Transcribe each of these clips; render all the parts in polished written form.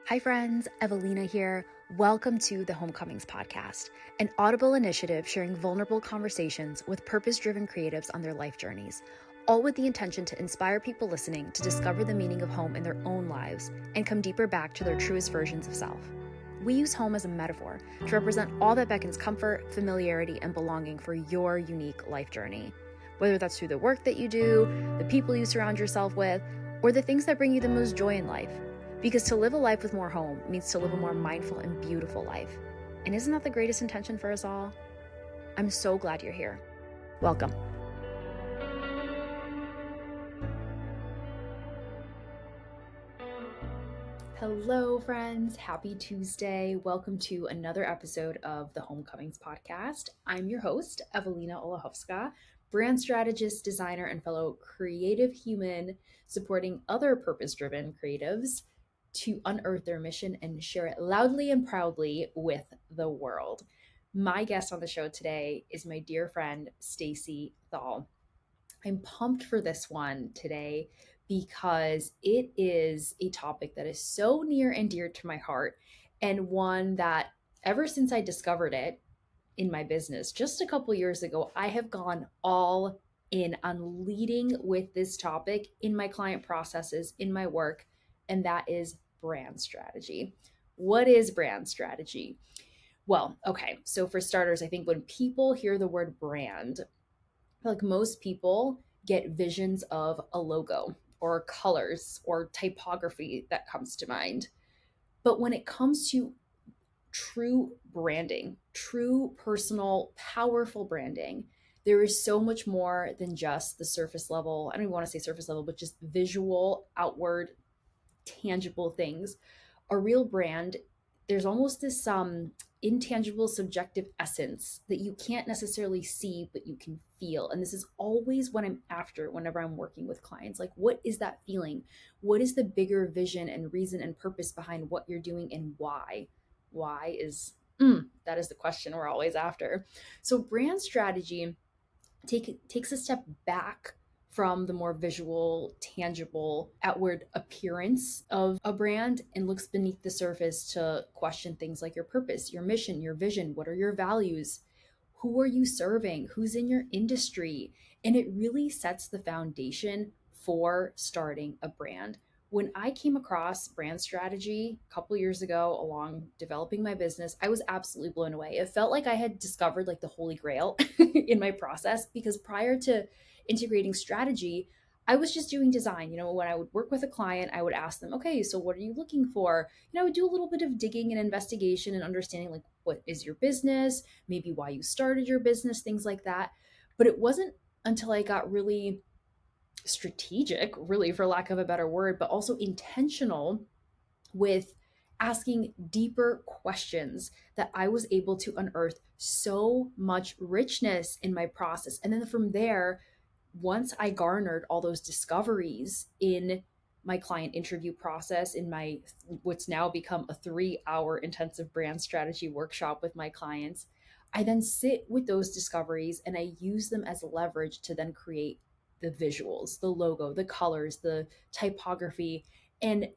Hi friends, Evelina here. Welcome to the Homecomings podcast, an Audible initiative sharing vulnerable conversations with purpose-driven creatives on their life journeys, all with the intention to inspire people listening to discover the meaning of home in their own lives and come deeper back to their truest versions of self. We use home as a metaphor to represent all that beckons comfort, familiarity, and belonging for your unique life journey. Whether that's through the work that you do, the people you surround yourself with, or the things that bring you the most joy in life. Because to live a life with more home means to live a more mindful and beautiful life. And isn't that the greatest intention for us all? I'm so glad you're here. Welcome. Hello, friends. Happy Tuesday. Welcome to another episode of the Homecomings podcast. I'm your host, Evelina Olachowska, brand strategist, designer, and fellow creative human supporting other purpose-driven creatives to unearth their mission and share it loudly and proudly with the world. My guest on the show today is my dear friend, Stacy Thal. I'm pumped for this one today because it is a topic that is so near and dear to my heart, and one that ever since I discovered it in my business just a couple years ago, I have gone all in on leading with this topic in my client processes, in my work, and that is brand strategy. What is brand strategy? Well, okay, so for starters, I think when people hear the word brand, like most people get visions of a logo or colors or typography that comes to mind. But when it comes to true branding, true personal, powerful branding, there is so much more than just the surface level. I don't even want to say surface level, but just visual, outward, tangible things. A real brand, there's almost this intangible subjective essence that you can't necessarily see, but you can feel. And this is always what I'm after whenever I'm working with clients. Like, what is that feeling? What is the bigger vision and reason and purpose behind what you're doing, and why? Why is that is the question we're always after. So brand strategy takes a step back from the more visual, tangible, outward appearance of a brand and looks beneath the surface to question things like your purpose, your mission, your vision. What are your values? Who are you serving? Who's in your industry? And it really sets the foundation for starting a brand. When I came across brand strategy a couple years ago along developing my business, I was absolutely blown away. It felt like I had discovered like the holy grail in my process, because prior to integrating strategy, I was just doing design. When I would work with a client, I would ask them, okay, so what are you looking for? I would do a little bit of digging and investigation and understanding, like, what is your business, maybe why you started your business, things like that. But it wasn't until I got really strategic, really, for lack of a better word, but also intentional with asking deeper questions that I was able to unearth so much richness in my process. And then from there, once I garnered all those discoveries in my client interview process, in my what's now become a 3-hour intensive brand strategy workshop with my clients, I then sit with those discoveries and I use them as leverage to then create the visuals, the logo, the colors, the typography. And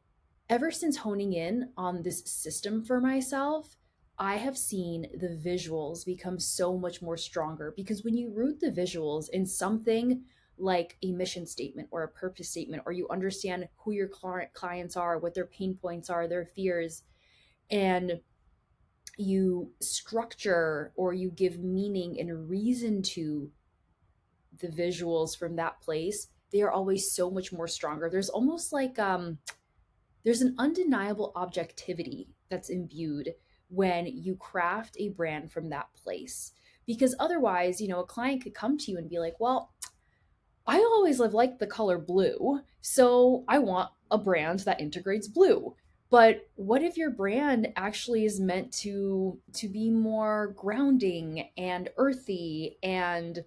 ever since honing in on this system for myself, I have seen the visuals become so much more stronger, because when you root the visuals in something like a mission statement or a purpose statement, or you understand who your clients are, what their pain points are, their fears, and you structure or you give meaning and reason to the visuals from that place, they are always so much more stronger. There's almost like there's an undeniable objectivity that's imbued when you craft a brand from that place. Because otherwise, a client could come to you and be like, well, I always have liked the color blue, so I want a brand that integrates blue. But what if your brand actually is meant to be more grounding and earthy and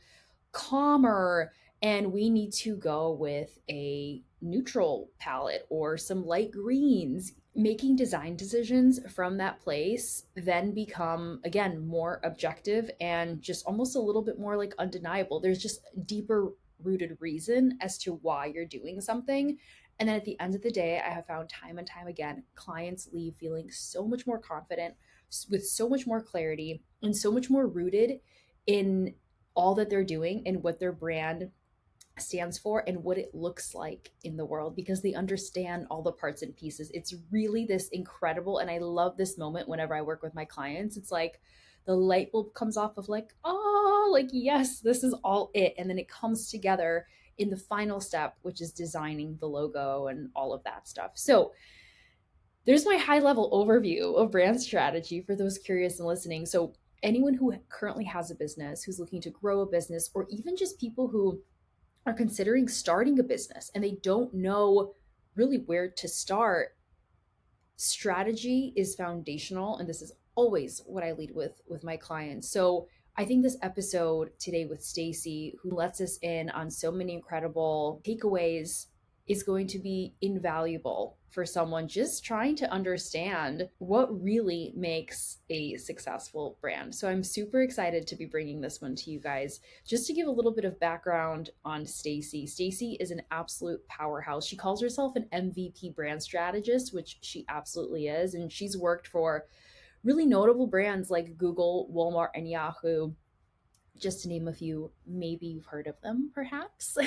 calmer, and we need to go with a neutral palette or some light greens? Making design decisions from that place then become, again, more objective and just almost a little bit more like undeniable. There's just deeper rooted reason as to why you're doing something. And then at the end of the day, I have found time and time again, clients leave feeling so much more confident, with so much more clarity, and so much more rooted in all that they're doing and what their brand stands for and what it looks like in the world, because they understand all the parts and pieces. It's really this incredible, and I love this moment whenever I work with my clients. It's like the light bulb comes off of like, oh, like, yes, this is all it. And then it comes together in the final step, which is designing the logo and all of that stuff. So there's my high level overview of brand strategy for those curious and listening. So anyone who currently has a business, who's looking to grow a business, or even just people who are considering starting a business and they don't know really where to start, strategy is foundational. And this is always what I lead with my clients. So I think this episode today with Stacy, who lets us in on so many incredible takeaways, is going to be invaluable for someone just trying to understand what really makes a successful brand. So I'm super excited to be bringing this one to you guys. Just to give a little bit of background on Stacy. Stacy is an absolute powerhouse. She calls herself an MVP brand strategist, which she absolutely is, and she's worked for really notable brands like Google, Walmart, and Yahoo, just to name a few. Maybe you've heard of them, perhaps.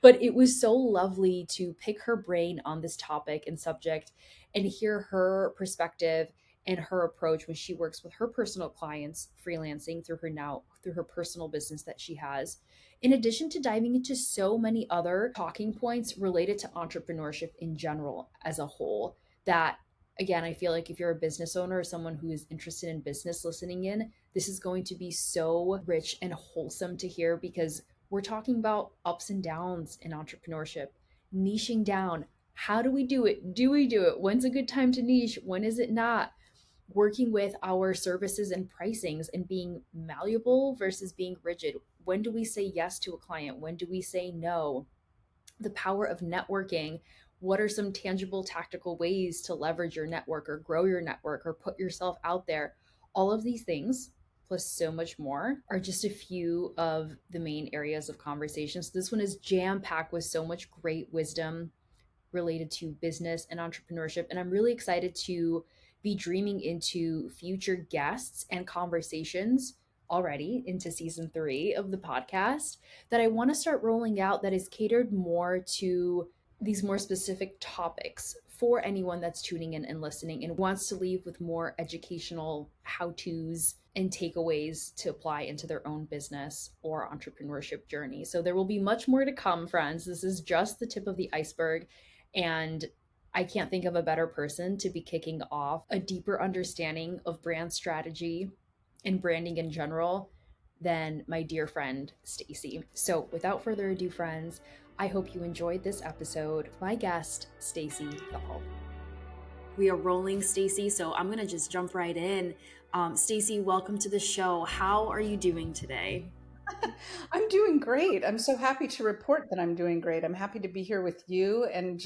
But it was so lovely to pick her brain on this topic and subject and hear her perspective and her approach when she works with her personal clients freelancing through her personal business that she has, in addition to diving into so many other talking points related to entrepreneurship in general as a whole. That, again, I feel like if you're a business owner or someone who is interested in business listening in, this is going to be so rich and wholesome to hear, because we're talking about ups and downs in entrepreneurship, niching down. How do we do it? Do we do it? When's a good time to niche? When is it not? Working with our services and pricings and being malleable versus being rigid. When do we say yes to a client? When do we say no? The power of networking. What are some tangible tactical ways to leverage your network or grow your network or put yourself out there? All of these things, plus so much more, are just a few of the main areas of conversation. So this one is jam packed with so much great wisdom related to business and entrepreneurship. And I'm really excited to be dreaming into future guests and conversations already into season 3 of the podcast that I want to start rolling out, that is catered more to these more specific topics for anyone that's tuning in and listening and wants to leave with more educational how to's and takeaways to apply into their own business or entrepreneurship journey. So there will be much more to come, friends. This is just the tip of the iceberg. And I can't think of a better person to be kicking off a deeper understanding of brand strategy and branding in general than my dear friend Stacy. So without further ado, friends, I hope you enjoyed this episode. My guest, Stacy Thal. We are rolling, Stacy, so I'm going to just jump right in. Stacy, welcome to the show. How are you doing today? I'm doing great. I'm so happy to report that I'm doing great. I'm happy to be here with you and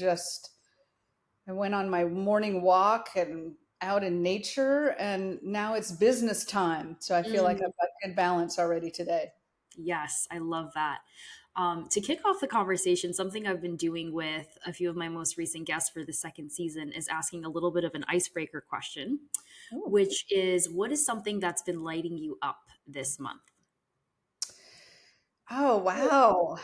I went on my morning walk and out in nature, and now it's business time. So I feel like Mm, I've got good balance already today. yes, I love that. To kick off the conversation, something I've been doing with a few of my most recent guests for the second season is asking a little bit of an icebreaker question, Ooh. which is, what is something that's been lighting you up this month? Oh, wow.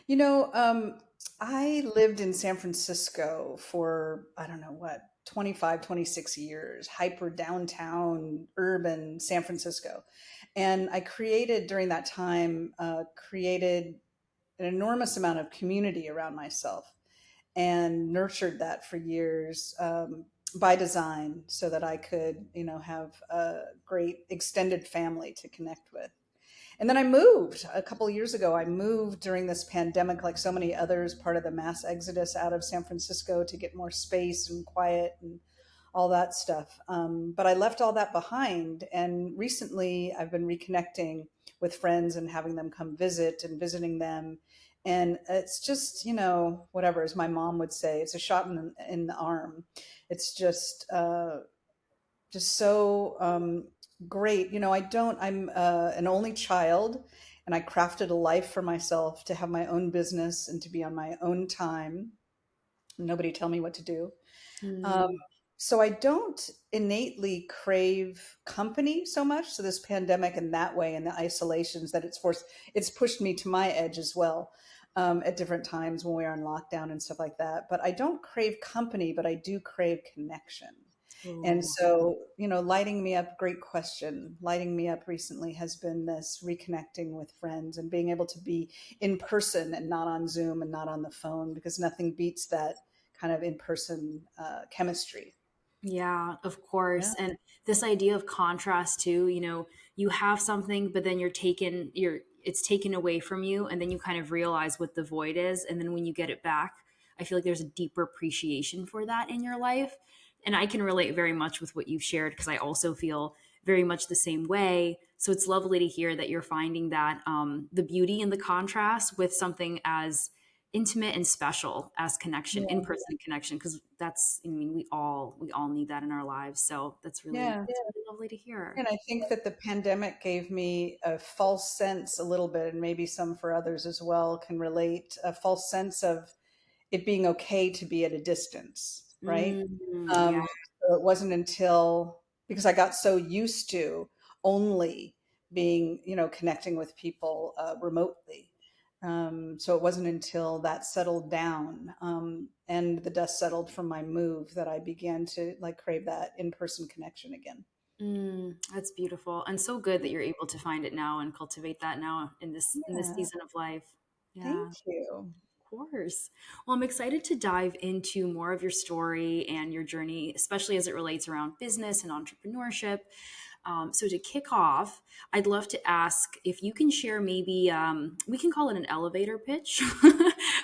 You know, I lived in San Francisco for, I don't know what, 25, 26 years, hyper downtown, urban San Francisco. And I created during that time, created an enormous amount of community around myself and nurtured that for years by design so that I could, have a great extended family to connect with. And then I moved a couple of years ago. I moved during this pandemic, like so many others, part of the mass exodus out of San Francisco to get more space and quiet and all that stuff. But I left all that behind. And recently I've been reconnecting with friends and having them come visit and visiting them. And it's just, whatever, as my mom would say, it's a shot in the arm. It's just so great. I'm an only child, and I crafted a life for myself to have my own business and to be on my own time. Nobody tell me what to do. Um, Mm. so I don't innately crave company so much. So this pandemic and that way and the isolations that it's pushed me to my edge as well, at different times when we are in lockdown and stuff like that. But I don't crave company, but I do crave connection. And Ooh. so, lighting me up, great question. Lighting me up recently has been this reconnecting with friends and being able to be in person and not on Zoom and not on the phone, because nothing beats that kind of in person chemistry. Yeah, of Yeah. course. And this idea of contrast too, you have something, but then it's taken away from you, and then you kind of realize what the void is. And then when you get it back, I feel like there's a deeper appreciation for that in your life. And I can relate very much with what you've shared because I also feel very much the same way. So it's lovely to hear that you're finding that the beauty in the contrast with something as intimate and special as connection, Yeah. in-person connection, because we all need that in our lives. So Yeah. it's really lovely to hear. And I think that the pandemic gave me a false sense a little bit, and maybe some for others as well can relate, a false sense of it being okay to be at a distance, right? Yeah. Um, so it wasn't until, because I got so used to only being, connecting with people remotely. So it wasn't until that settled down, and the dust settled from my move, that I began to like crave that in-person connection again. That's beautiful and so good that you're able to find it now and cultivate that now in this Yeah, season of life. thank Yeah. you. Of course. Well, I'm excited to dive into more of your story and your journey, especially as it relates around business and entrepreneurship. So, to kick off, I'd love to ask if you can share maybe, we can call it an elevator pitch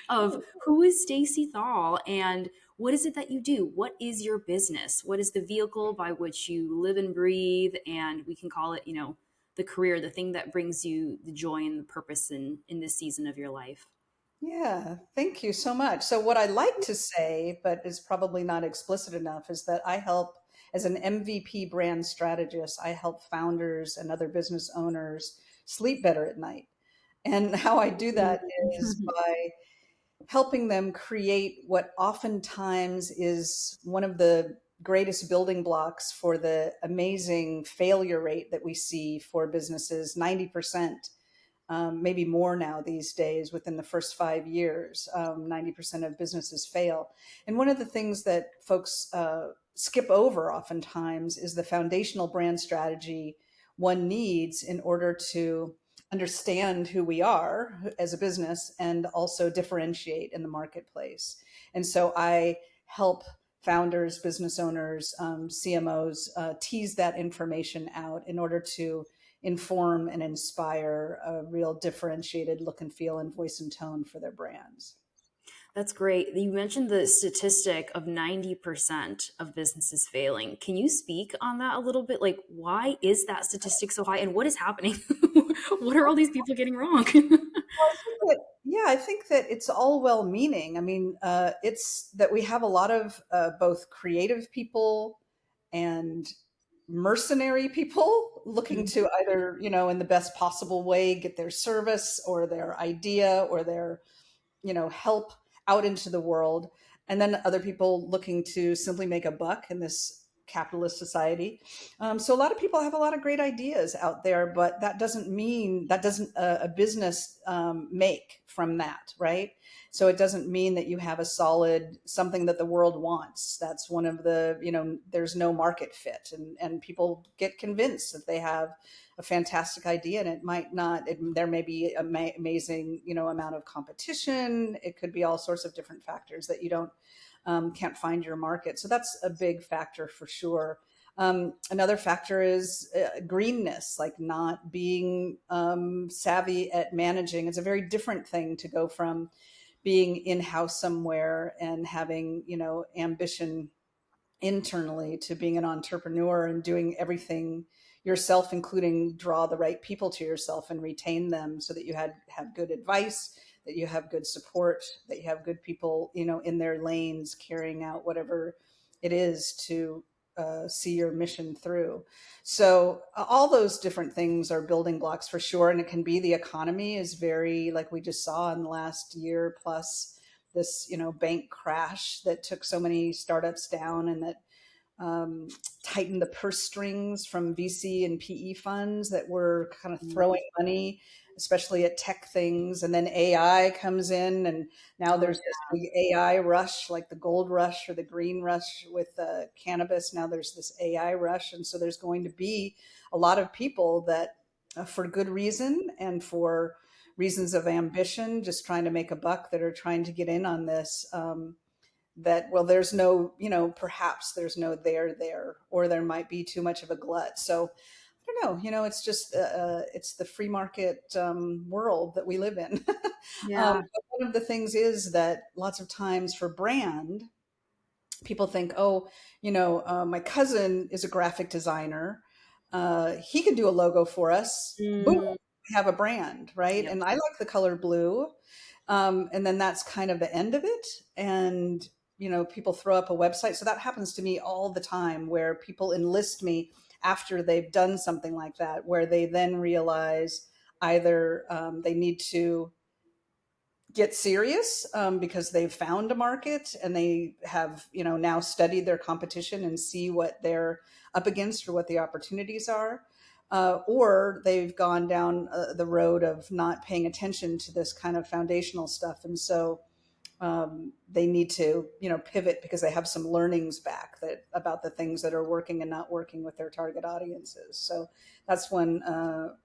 of who is Stacy Thal and what is it that you do? What is your business? What is the vehicle by which you live and breathe? And we can call it, the career, the thing that brings you the joy and the purpose in this season of your life. Yeah, thank you so much. So, what I like to say, but is probably not explicit enough, is that I help as an MVP brand strategist. I help founders and other business owners sleep better at night. And how I do that is by helping them create what oftentimes is one of the greatest building blocks for the amazing failure rate that we see for businesses. 90%, maybe more now these days, within the first 5 years, 90% of businesses fail. And one of the things that folks skip over oftentimes is the foundational brand strategy one needs in order to understand who we are as a business and also differentiate in the marketplace. And so I help founders, business owners, CMOs tease that information out in order to inform and inspire a real differentiated look and feel and voice and tone for their brands. That's great. You mentioned the statistic of 90% of businesses failing. Can you speak on that a little bit? Like, why is that statistic so high and what is happening? What are all these people getting wrong? Well, I think that, yeah, I think that it's all well meaning. I mean, it's that we have a lot of both creative people and mercenary people looking to either, in the best possible way, get their service or their idea or their help out into the world, and then other people looking to simply make a buck in this capitalist society. So a lot of people have a lot of great ideas out there, but that doesn't mean that doesn't a business make from that, right? So it doesn't mean that you have a solid something that the world wants. That's one of the, there's no market fit, and people get convinced that they have a fantastic idea and it might not, there may be amazing, amount of competition. It could be all sorts of different factors that you don't can't find your market. So that's a big factor for sure. Another factor is greenness, like not being savvy at managing. It's a very different thing to go from being in-house somewhere and having, ambition internally to being an entrepreneur and doing everything yourself, including draw the right people to yourself and retain them so that you have good advice, that you have good support, that you have good people, in their lanes carrying out whatever it is to see your mission through. So all those different things are building blocks for sure. And it can be the economy is very, like we just saw in the last year plus, this, bank crash that took so many startups down, and that um, tighten the purse strings from VC and PE funds that were kind of throwing money, especially at tech things. And then AI comes in, and now Oh, there's this big AI rush, like the gold rush or the green rush with cannabis. Now there's this AI rush. And so there's going to be a lot of people that, for good reason and for reasons of ambition, just trying to make a buck, that are trying to get in on this. That, well, there's no, perhaps there's no there, or there might be too much of a glut. So I don't know, it's just it's the free market world that we live in. yeah. But one of the things is that lots of times for brand, people think, oh, my cousin is a graphic designer, he can do a logo for us, boom, Mm, we have a brand, right? yep. And I like the color blue. And then that's kind of the end of it. And, people throw up a website. So that happens to me all the time, where people enlist me after they've done something like that, where they then realize either they need to get serious because they've found a market, and they have, now studied their competition and see what they're up against or what the opportunities are. Or they've gone down the road of not paying attention to this kind of foundational stuff. And so they need to, pivot, because they have some learnings back that about the things that are working and not working with their target audiences. So that's when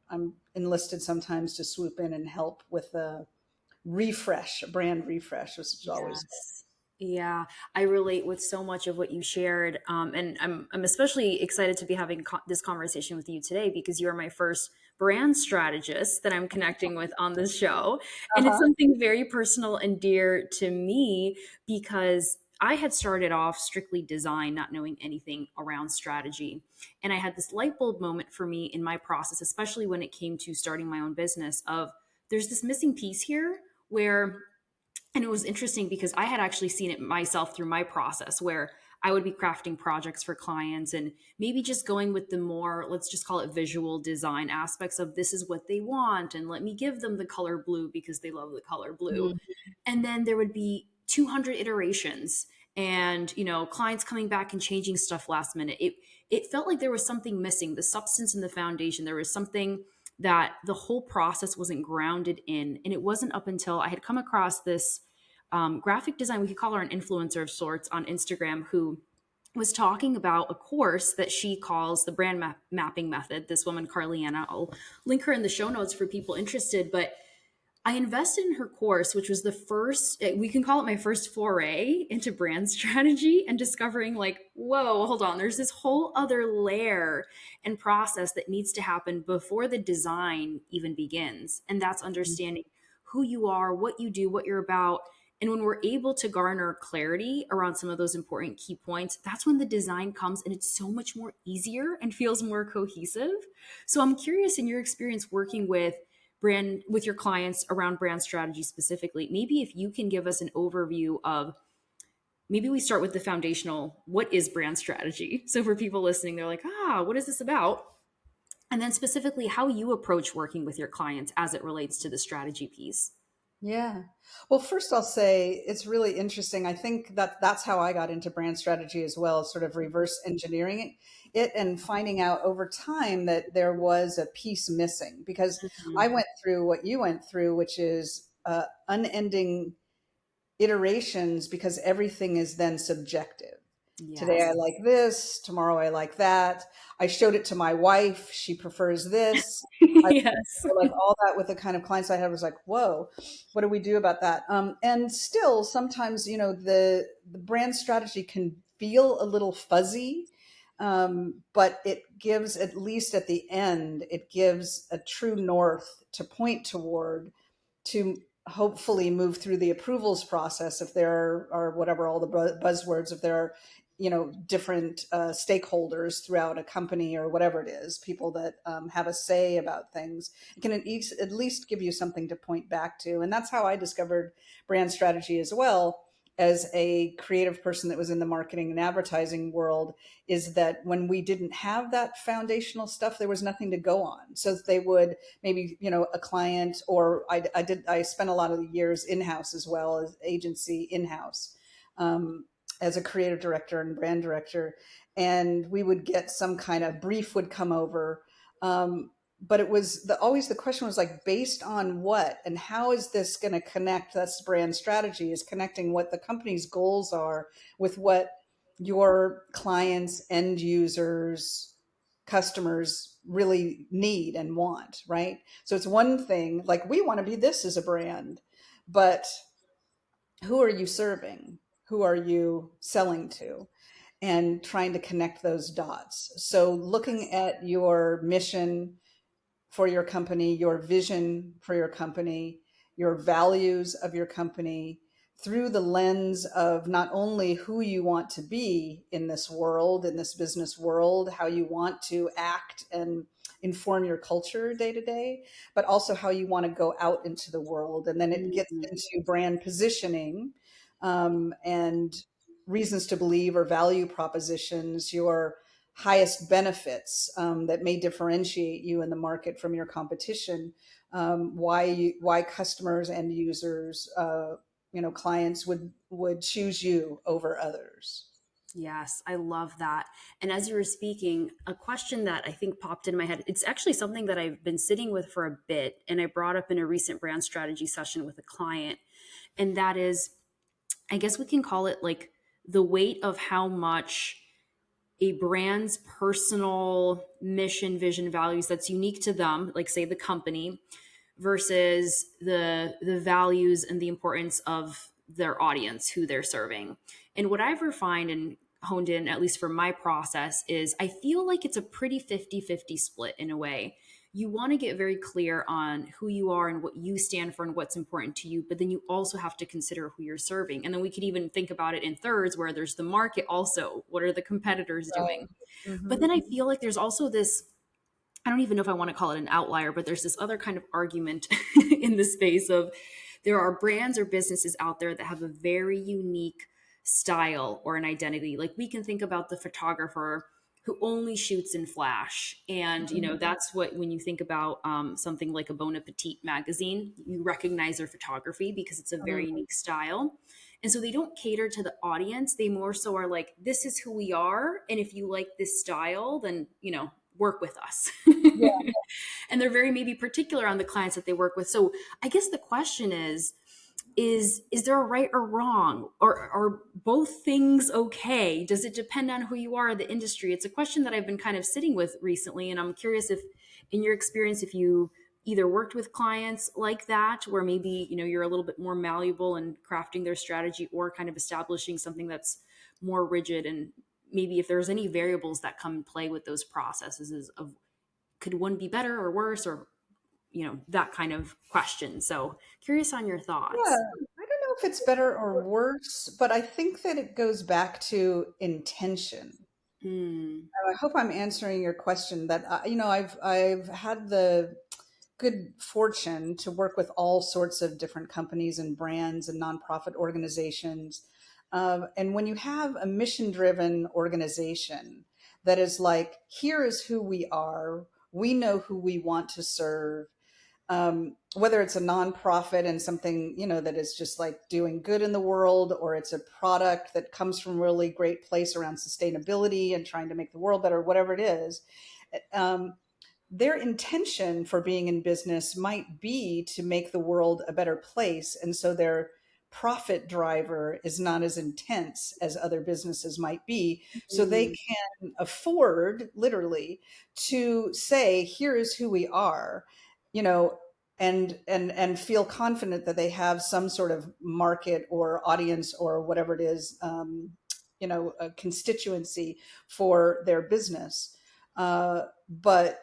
I'm enlisted sometimes to swoop in and help with the refresh, brand refresh, which is always good. Yes. Yeah, I relate with so much of what you shared, and I'm especially excited to be having this conversation with you today because you are my first brand strategist that I'm connecting with on this show, and it's Uh-huh. something very personal and dear to me because I had started off strictly design, not knowing anything around strategy, and I had this light bulb moment for me in my process, especially when it came to starting my own business. Of there's this missing piece here where and it was interesting because I had actually seen it myself through my process where I would be crafting projects for clients and maybe just going with the more, let's just call it visual design aspects of this is what they want. And let me give them the color blue because they love the color blue. Mhm. And then there would be 200 iterations and, clients coming back and changing stuff last minute. It felt like there was something missing, the substance and the foundation. There was something that the whole process wasn't grounded in. And it wasn't up until I had come across this graphic design, we could call her an influencer of sorts on Instagram, who was talking about a course that she calls the mapping method. This woman, Carliana, I'll link her in the show notes for people interested. But I invested in her course, which was the first, we can call it my first foray into brand strategy and discovering, like, whoa, hold on, there's this whole other layer and process that needs to happen before the design even begins. And that's understanding who you are, what you do, what you're about. And when we're able to garner clarity around some of those important key points, that's when the design comes and it's so much more easier and feels more cohesive. So I'm curious, in your experience working with your clients around brand strategy specifically, maybe if you can give us an overview of, maybe we start with the foundational, what is brand strategy, so for people listening they're like, what is this about, and then specifically how you approach working with your clients as it relates to the strategy piece. Yeah. Well, first I'll say it's really interesting. I think that that's how I got into brand strategy as well, sort of reverse engineering it and finding out over time that there was a piece missing, because I Mhm. went through what you went through, which is unending iterations, because everything is then subjective. Today I Yes. like this, tomorrow I like that. I showed it to my wife, she prefers this. I Yes. like all that with the kind of clients I had was like, whoa, what do we do about that? And still sometimes, the brand strategy can feel a little fuzzy. But it gives, at least at the end, it gives a true north to point toward, to hopefully move through the approvals process if there are whatever all the buzzwords, if there are different stakeholders throughout a company or whatever it is, people that have a say about things. It can at least give you something to point back to. And that's how I discovered brand strategy as well. as a creative person that was in the marketing and advertising world, is that when we didn't have that foundational stuff, there was nothing to go on. So they would maybe, a client, or I spent a lot of the years in-house as well as agency in-house, as a creative director and brand director. And we would get some kind of brief would come over. But it was always the question was like, based on what and how is this going to connect? That's brand strategy, is connecting what the company's goals are with what your clients, end users, customers really need and want, right? So it's one thing, like, we want to be this as a brand, but who are you serving? Who are you selling to? And trying to connect those dots. So looking at your mission for your company, your vision for your company, your values of your company, through the lens of not only who you want to be in this world, in this business world, how you want to act and inform your culture day to day, but also how you want to go out into the world. And then it gets Mhm. into brand positioning, and reasons to believe or value propositions, your highest benefits, that may differentiate you in the market from your competition, why customers and users, clients would choose you over others. Yes, I love that. And as you were speaking, a question that I think popped in my head, it's actually something that I've been sitting with for a bit, and I brought up in a recent brand strategy session with a client. And that is, I guess we can call it like the weight of how much a brand's personal mission, vision, values that's unique to them, like say the company, versus the values and the importance of their audience, who they're serving. And what I've refined and honed in, at least for my process, is I feel like it's a pretty 50-50 split in a way. You want to get very clear on who you are and what you stand for and what's important to you, but then you also have to consider who you're serving. And then we could even think about it in thirds, where there's the market also. What are the competitors Right. doing? But Mm-hmm. then I feel like there's also this, I don't even know if I want to call it an outlier, but there's this other kind of argument in the space of, there are brands or businesses out there that have a very unique style or an identity. Like we can think about the photographer who only shoots in flash. And, that's what, when you think about something like a Bon Appetit magazine, you recognize their photography because it's a very unique style. And so they don't cater to the audience. They more so are like, this is who we are. And if you like this style, then, work with us. Yeah. And they're very maybe particular on the clients that they work with. So I guess the question is there a right or wrong, or are both things okay? Does it depend on who you are, the industry? It's a question that I've been kind of sitting with recently, and I'm curious if, in your experience, if you either worked with clients like that, where maybe you're a little bit more malleable in crafting their strategy, or kind of establishing something that's more rigid, and maybe if there's any variables that come and play with those processes of, could one be better or worse, or that kind of question. So curious on your Yeah. thoughts. I don't know if it's better or worse, but I think that it goes back to intention. Hmm. I hope I'm answering your question. That I've had the good fortune to work with all sorts of different companies and brands and nonprofit organizations. And when you have a mission driven organization that is like, here is who we are, we know who we want to serve, whether it's a nonprofit and something, that is just like doing good in the world, or it's a product that comes from a really great place around sustainability and trying to make the world better, whatever it is. Um, their intention for being in business might be to make the world a better place. And so their profit driver is not as intense as other businesses might be. So they Hmm. can afford, literally, to say, here is who we are, you know, and feel confident that they have some sort of market or audience or whatever it is, a constituency for their business. But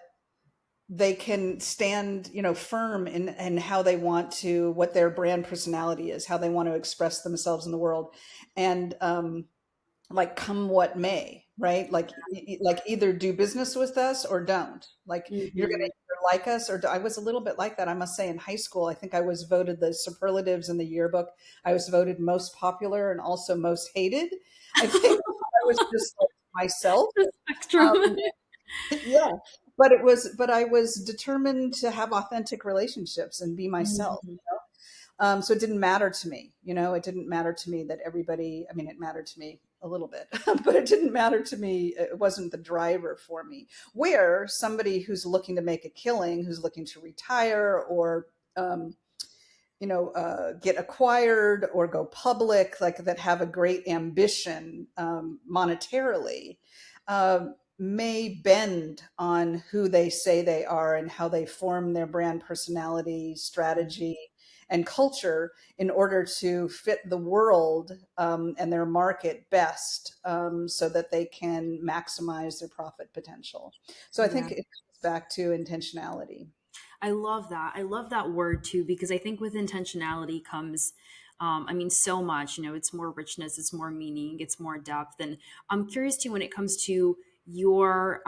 they can stand, firm in how they want to, what their brand personality is, how they want to express themselves in the world, and like, come what may, right? Like, like, either do business with us or don't. Like, you're gonna Hmm. like us, or I was a little bit like that. I must say, in high school, I think I was voted the superlatives in the yearbook. I was voted most popular and also most hated. I think I was just like myself. The spectrum. Um, yeah, but I was determined to have authentic relationships and be myself. Mm, So it didn't matter to me, it didn't matter to me that everybody, I mean, it mattered to me a little bit, but it didn't matter to me. It wasn't the driver for me. Where somebody who's looking to make a killing, who's looking to retire or, get acquired or go public, like that have a great ambition monetarily, may bend on who they say they are and how they form their brand personality, strategy, and culture in order to fit the world and their market best, so that they can maximize their profit potential. So I yeah. think it comes back to intentionality. I love that. I love that word too, because I think with intentionality comes, I mean, so much, it's more richness, it's more meaning, it's more depth. And I'm curious too, when it comes to your,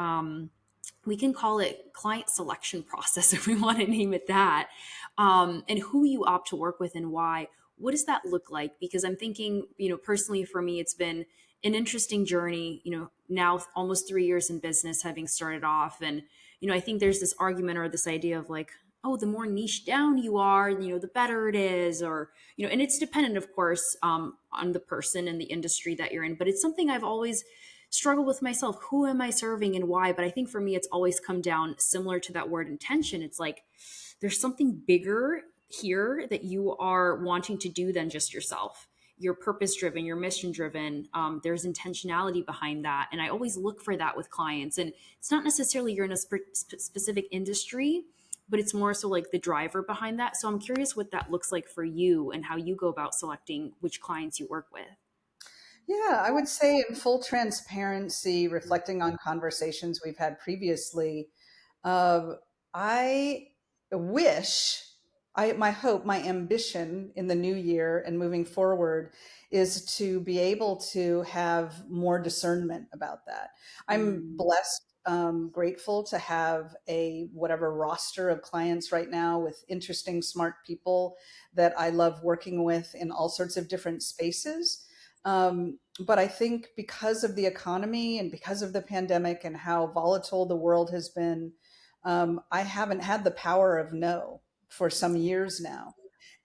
we can call it client selection process if we want to name it that, and who you opt to work with and why. What does that look like? Because I'm thinking, personally for me, it's been an interesting journey, now almost 3 years in business, having started off. And, I think there's this argument or this idea of like, oh, the more niche down you are, the better it is, or, and it's dependent, of course, on the person and the industry that you're in. But it's something I've always struggled with myself. Who am I serving and why? But I think for me, it's always come down similar to that word intention. It's like there's something bigger here that you are wanting to do than just yourself. You're purpose driven, you're mission driven. There's intentionality behind that. And I always look for that with clients. And it's not necessarily you're in a specific industry, but it's more so like the driver behind that. So I'm curious what that looks like for you and how you go about selecting which clients you work with. Yeah, I would say in full transparency, reflecting on conversations we've had previously, uh, I wish, my hope, my ambition in the new year and moving forward is to be able to have more discernment about that. I'm Mm, blessed, grateful to have a whatever roster of clients right now with interesting, smart people that I love working with in all sorts of different spaces. But I think because of the economy and because of the pandemic and how volatile the world has been, I haven't had the power of no for some years now.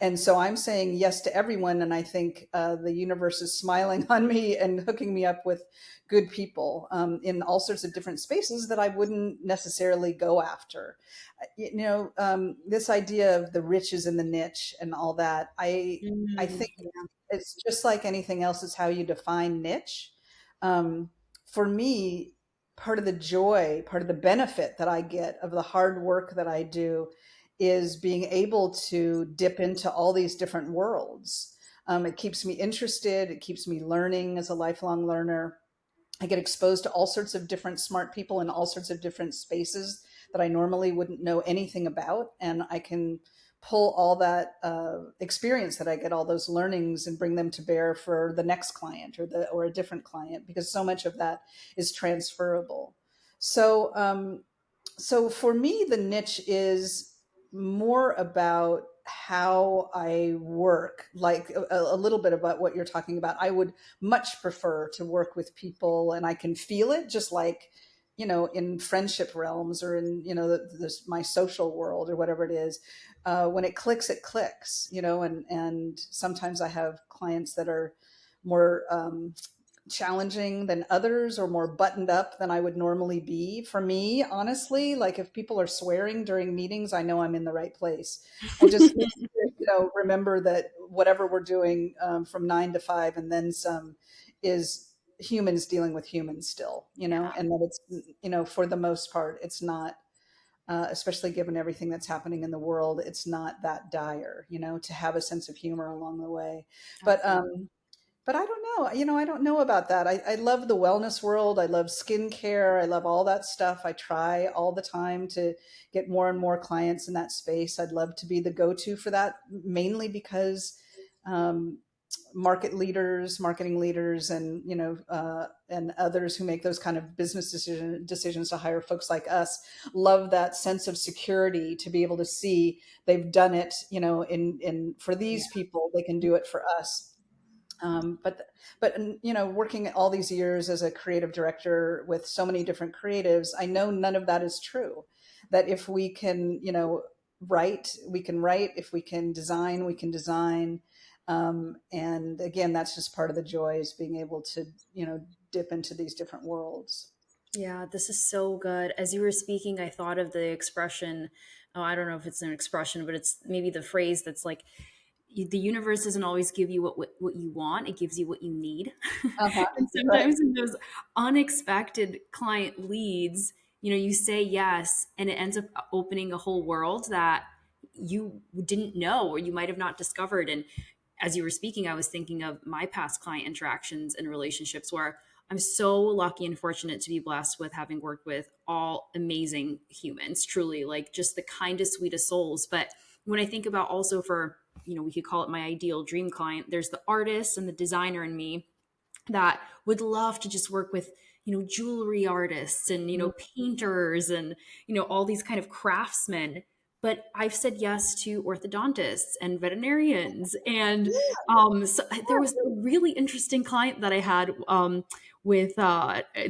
And so I'm saying yes to everyone. And I think the universe is smiling on me and hooking me up with good people in all sorts of different spaces that I wouldn't necessarily go after. This idea of the riches in the niche and all that, I think yeah. it's just like anything else, is how you define niche. Um, for me, part of the joy, part of the benefit that I get of the hard work that I do is being able to dip into all these different worlds. It keeps me interested. It keeps me learning as a lifelong learner. I get exposed to all sorts of different smart people in all sorts of different spaces that I normally wouldn't know anything about. And I can pull all that experience that I get, all those learnings, and bring them to bear for the next client or a different client, because so much of that is transferable. So so for me, the niche is more about how I work, like a little bit about what you're talking about. I would much prefer to work with people and I can feel it, just like, in friendship realms or in, this, my social world or whatever it is. When it clicks, and sometimes I have clients that are more, challenging than others or more buttoned up than I would normally be. For me, honestly, like if people are swearing during meetings, I know I'm in the right place. I just need to, remember that whatever we're doing from 9 to 5 and then some is humans dealing with humans still, and that it's, for the most part, it's not, especially given everything that's happening in the world, it's not that dire, to have a sense of humor along the way. But Absolutely. but I don't know. I don't know about that. I love the wellness world. I love skincare. I love all that stuff. I try all the time to get more and more clients in that space. I'd love to be the go-to for that, mainly because um, marketing leaders, and and others who make those kind of business decisions to hire folks like us, love that sense of security to be able to see they've done it. In for Yeah. these people, they can do it for us. But working all these years as a creative director with so many different creatives, I know none of that is true. That if we can, write, we can write. If we can design, we can design. And again, that's just part of the joy, is being able to, dip into these different worlds. Yeah, this is so good. As you were speaking, I thought of the expression. Oh, I don't know if it's an expression, but it's maybe the phrase that's like, the universe doesn't always give you what you want, it gives you what you need. Uh-huh. And Right. sometimes in those unexpected client leads, you say yes, and it ends up opening a whole world that you didn't know, or you might have not discovered. And as you were speaking, I was thinking of my past client interactions and relationships, where I'm so lucky and fortunate to be blessed with having worked with all amazing humans, truly, like just the kindest, sweetest souls. But when I think about also for, we could call it my ideal dream client, there's the artist and the designer in me that would love to just work with, jewelry artists and, Mhm. painters and, all these kind of craftsmen. But I've said yes to orthodontists and veterinarians. And so there was a really interesting client that I had with,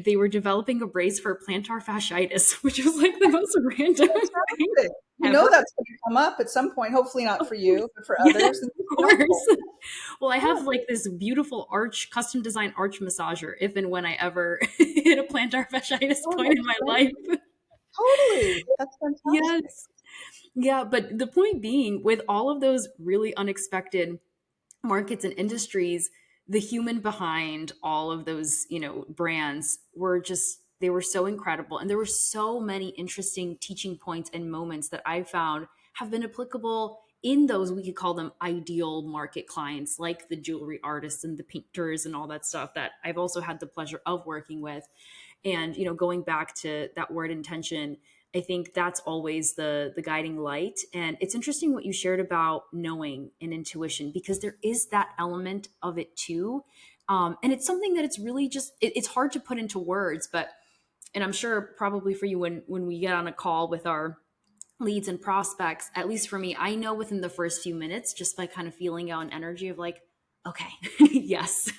they were developing a brace for plantar fasciitis, which was like the most random thing Fantastic. ever. That's going to come up at some point, hopefully not for you, but for Yes, others. And of it's helpful. course. Well, I Yeah, have like this beautiful custom designed arch massager if and when I ever hit a plantar fasciitis oh, point in that's my great. life. Totally. That's fantastic. Yes. Yeah. But the point being, with all of those really unexpected markets and industries, the human behind all of those, brands were just, they were so incredible. And there were so many interesting teaching points and moments that I found have been applicable in those, we could call them ideal market clients, like the jewelry artists and the painters and all that stuff that I've also had the pleasure of working with. And going back to that word intention, I think that's always the guiding light. And it's interesting what you shared about knowing and intuition, because there is that element of it too. And it's something that it's really just it's hard to put into words. But and I'm sure probably for you, when we get on a call with our leads and prospects, at least for me, I know within the first few minutes, just by kind of feeling out an energy of like, okay, yes,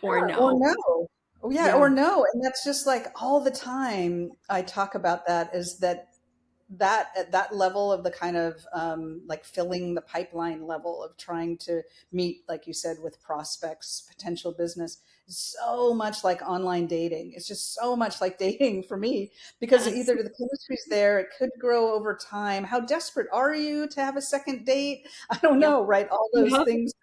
or Or no. no. Oh, yeah, Yeah. or no. And that's just like all the time I talk about that, is that at that level of the kind of like filling the pipeline level of trying to meet, like you said, with prospects, potential business, is so much like online dating. It's just so much like dating for me, because Yes. either the chemistry's there, it could grow over time. How desperate are you to have a second date? I don't Yep. know, right? All those Yep. things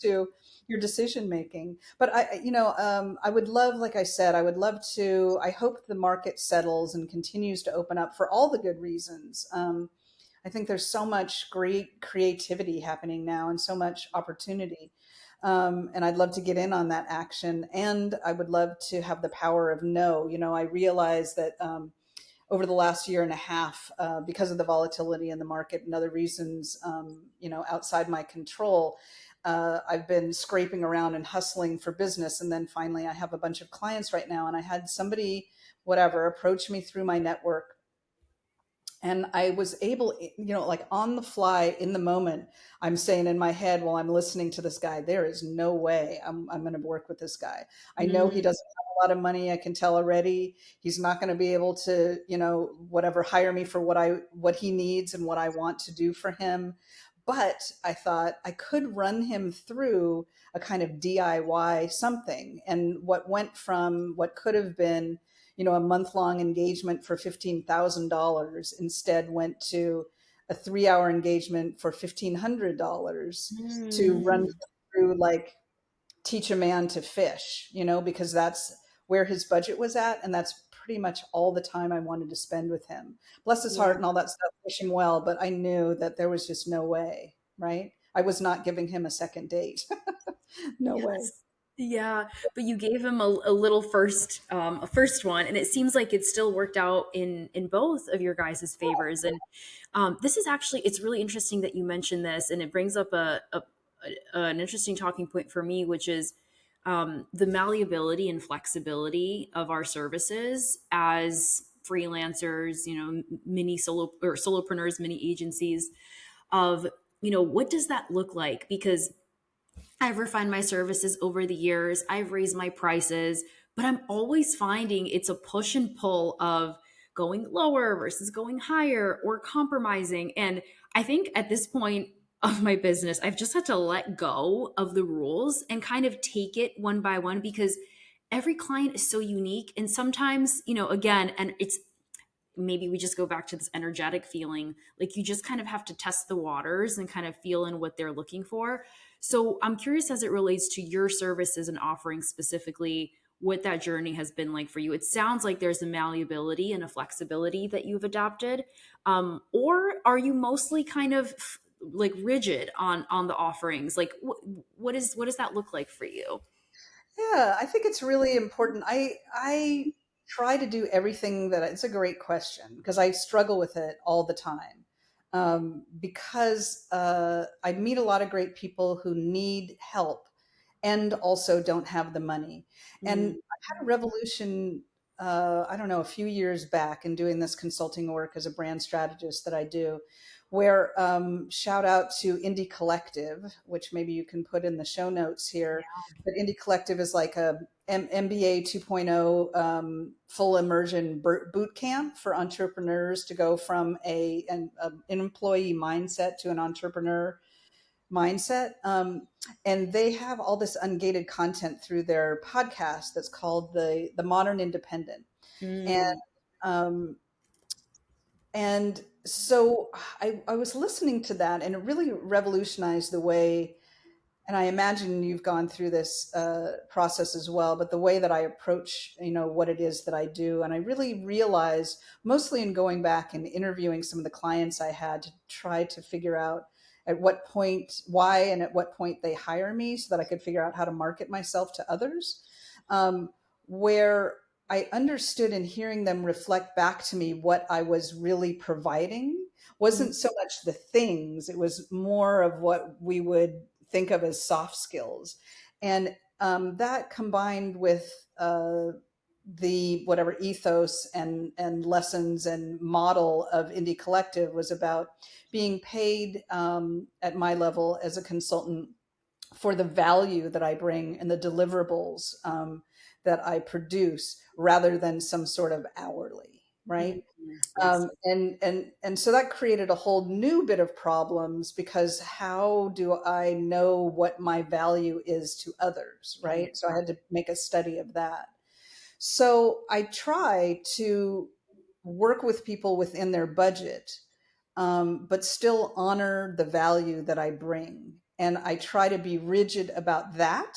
to your decision making. But I would love, like I said, I would love to. I hope the market settles and continues to open up for all the good reasons. I think there's so much great creativity happening now, and so much opportunity. And I'd love to get in on that action. And I would love to have the power of no. I realize that over the last year and a half, because of the volatility in the market and other reasons, outside my control, I've been scraping around and hustling for business. And then finally, I have a bunch of clients right now. And I had somebody, whatever, approach me through my network, and I was able, like on the fly, in the moment, I'm saying in my head while I'm listening to this guy, there is no way I'm going to work with this guy. I know he Mm, doesn't have a lot of money. I can tell already. He's not going to be able to, whatever, hire me for what he needs and what I want to do for him. But I thought I could run him through a kind of DIY something. And what went from what could have been, a month-long engagement for $15,000 instead went to a 3-hour engagement for $1,500 to run mm, through, like, teach a man to fish, because that's where his budget was at. And that's pretty much all the time I wanted to spend with him. Bless his yeah. heart and all that stuff, wish him well. But I knew that there was just no way, right? I was not giving him a second date. No way. Yes. Yeah, but you gave him a little a first one, and it seems like it still worked out in both of your guys' favors. And this is actually, it's really interesting that you mentioned this, and it brings up an interesting talking point for me, which is the malleability and flexibility of our services as freelancers, mini solo or solopreneurs, mini agencies. Of what does that look like? Because I've refined my services over the years. I've raised my prices, but I'm always finding it's a push and pull of going lower versus going higher or compromising. And I think at this point of my business, I've just had to let go of the rules and kind of take it one by one because every client is so unique. And sometimes, again, and it's maybe we just go back to this energetic feeling, like you just kind of have to test the waters and kind of feel in what they're looking for. So I'm curious, as it relates to your services and offerings specifically, what that journey has been like for you. It sounds like there's a malleability and a flexibility that you've adopted, or are you mostly kind of like rigid on the offerings? Like what does that look like for you? Yeah, I think it's really important. I try to do everything that it's a great question because I struggle with it all the time. Because I meet a lot of great people who need help and also don't have the money. And Mm, I had a revolution, I don't know, a few years back in doing this consulting work as a brand strategist that I do, where shout out to Indie Collective, which maybe you can put in the show notes here. But Indie Collective is like a MBA 2.0 full immersion boot camp for entrepreneurs to go from an employee mindset to an entrepreneur mindset. And they have all this ungated content through their podcast that's called the Modern Independent. And mm, um, and so I was listening to that, and it really revolutionized the way, and I imagine you've gone through this process as well, but the way that I approach, what it is that I do. And I really realized, mostly in going back and interviewing some of the clients I had to try to figure out at what point, why, and at what point they hire me so that I could figure out how to market myself to others. Um, where I understood in hearing them reflect back to me what I was really providing mm, wasn't so much the things, it was more of what we would think of as soft skills. And that combined with the whatever ethos and lessons and model of Indie Collective was about being paid at my level as a consultant for the value that I bring and the deliverables that I produce rather than some sort of hourly, mm, right? yes. And so that created a whole new bit of problems because how do I know what my value is to others, Yeah. right? So I had to make a study of that. So I try to work with people within their budget, but still honor the value that I bring. And I try to be rigid about that,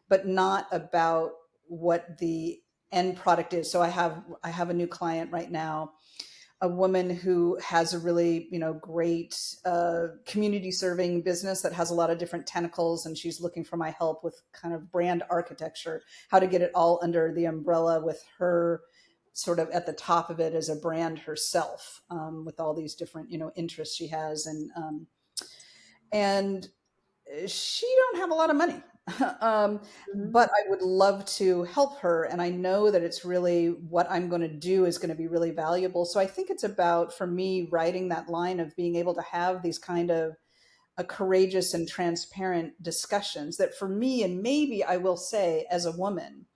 but not about what the end product is. So I have a new client right now, a woman who has a really great community serving business that has a lot of different tentacles, and she's looking for my help with kind of brand architecture, how to get it all under the umbrella with her sort of at the top of it as a brand herself, with all these different interests she has, and she don't have a lot of money. um, Mhm. but I would love to help her. And I know that it's really what I'm going to do is going to be really valuable. So I think it's about, for me, writing that line of being able to have these kind of a courageous and transparent discussions that for me, and maybe I will say as a woman,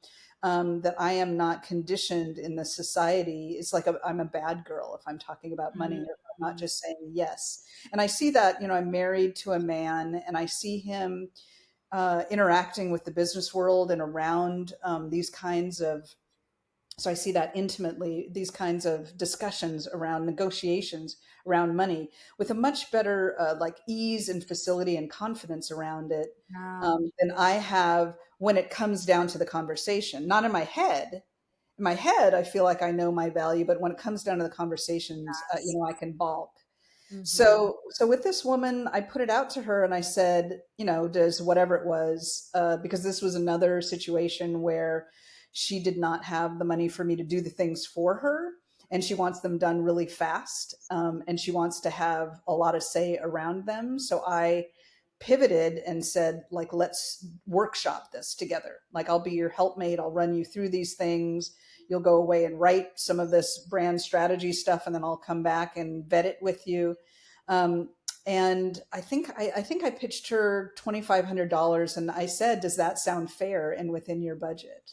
that I am not conditioned in the society. It's like I'm a bad girl if I'm talking about money, or if I'm not Mhm. just saying yes. And I see that, I'm married to a man, and I see him interacting with the business world and around these kinds of, so I see that intimately, these kinds of discussions around negotiations around money with a much better like ease and facility and confidence around it Yeah. than I have when it comes down to the conversation. Not in my head. In my head, I feel like I know my value, but when it comes down to the conversations, Yes. I can balk. Mhm. So with this woman, I put it out to her and I said, does whatever it was, because this was another situation where she did not have the money for me to do the things for her. And she wants them done really fast. And she wants to have a lot of say around them. So I pivoted and said, like, let's workshop this together. Like, I'll be your helpmate. I'll run you through these things. You'll go away and write some of this brand strategy stuff, and then I'll come back and vet it with you. Um, and I think I pitched her $2,500, and I said, "Does that sound fair and within your budget?"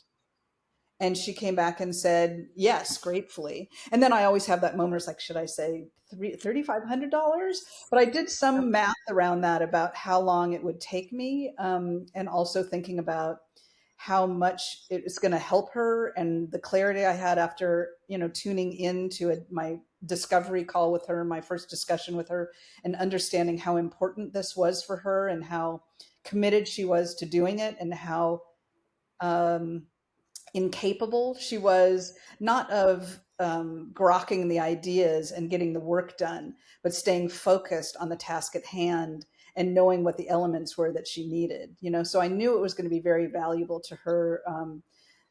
And she came back and said, yes, gratefully. And then I always have that moment, it's like, should I say $3,500? But I did some math around that about how long it would take me, and also thinking about how much it's going to help her, and the clarity I had after, tuning into my discovery call with her, my first discussion with her, and understanding how important this was for her and how committed she was to doing it, and how um, incapable she was, not of grokking the ideas and getting the work done, but staying focused on the task at hand and knowing what the elements were that she needed. So I knew it was going to be very valuable to her,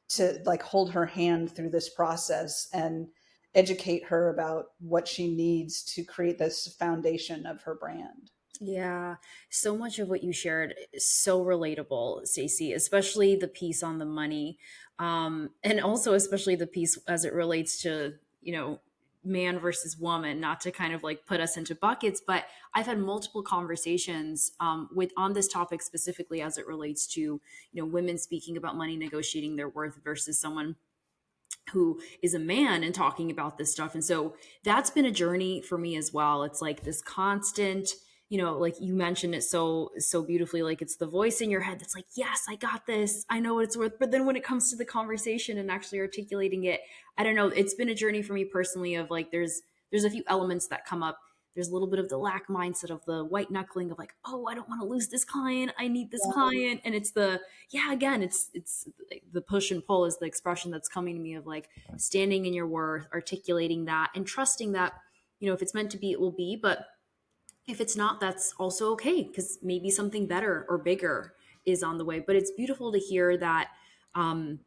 to like hold her hand through this process and educate her about what she needs to create this foundation of her brand. Yeah, so much of what you shared is so relatable, Stacey, especially the piece on the money. And also especially the piece as it relates to, man versus woman, not to kind of like put us into buckets, but I've had multiple conversations with on this topic specifically as it relates to, women speaking about money, negotiating their worth versus someone who is a man and talking about this stuff. And so that's been a journey for me as well. It's like this constant, like you mentioned it so beautifully, like it's the voice in your head that's like, yes, I got this, I know what it's worth. But then when it comes to the conversation and actually articulating it, I don't know, it's been a journey for me personally of like there's a few elements that come up. There's a little bit of the lack mindset of the white knuckling of like, oh, I don't want to lose this client, I need this client. And it's the, yeah, again, it's the push and pull is the expression that's coming to me of like standing in your worth, articulating that, and trusting that, if it's meant to be, it will be. But if it's not, that's also okay, because maybe something better or bigger is on the way. But it's beautiful to hear that, and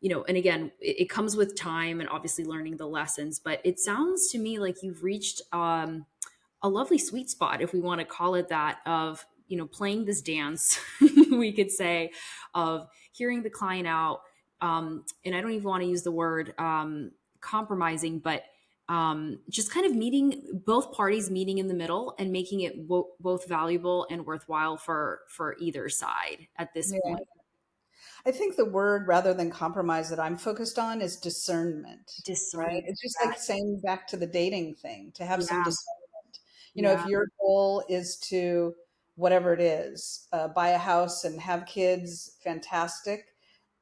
again, it comes with time and obviously learning the lessons. But it sounds to me like you've reached a lovely sweet spot, if we want to call it that, of playing this dance, we could say, of hearing the client out, and I don't even want to use the word compromising, but just kind of meeting both parties, meeting in the middle and making it both valuable and worthwhile for either side at this Yeah. point. I think the word, rather than compromise, that I'm focused on is discernment, right? Discernment. It's just like saying back to the dating thing, to have some Yeah, discernment. If yeah, your goal is to, whatever it is, buy a house and have kids, fantastic.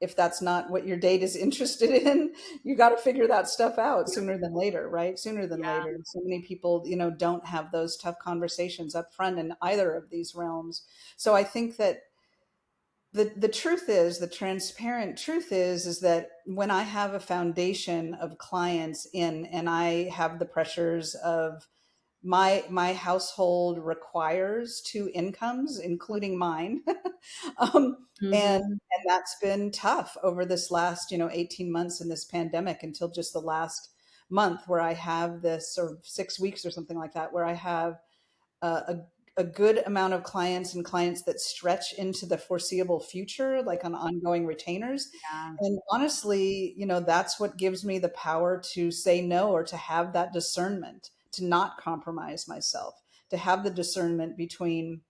If that's not what your date is interested in, you got to figure that stuff out yeah, sooner than later, right? Sooner than yeah, later. So many people, don't have those tough conversations up front in either of these realms. So I think that the truth is, the transparent truth is that when I have a foundation of clients in, and I have the pressures of my household requires two incomes, including mine. And hmm, that's been tough over this last 18 months in this pandemic, until just the last month, where I have this, or 6 weeks or something like that, where I have a good amount of clients, and clients that stretch into the foreseeable future, like on ongoing retainers. yeah, And honestly, that's what gives me the power to say no, or to have that discernment, to not compromise myself, to have the discernment between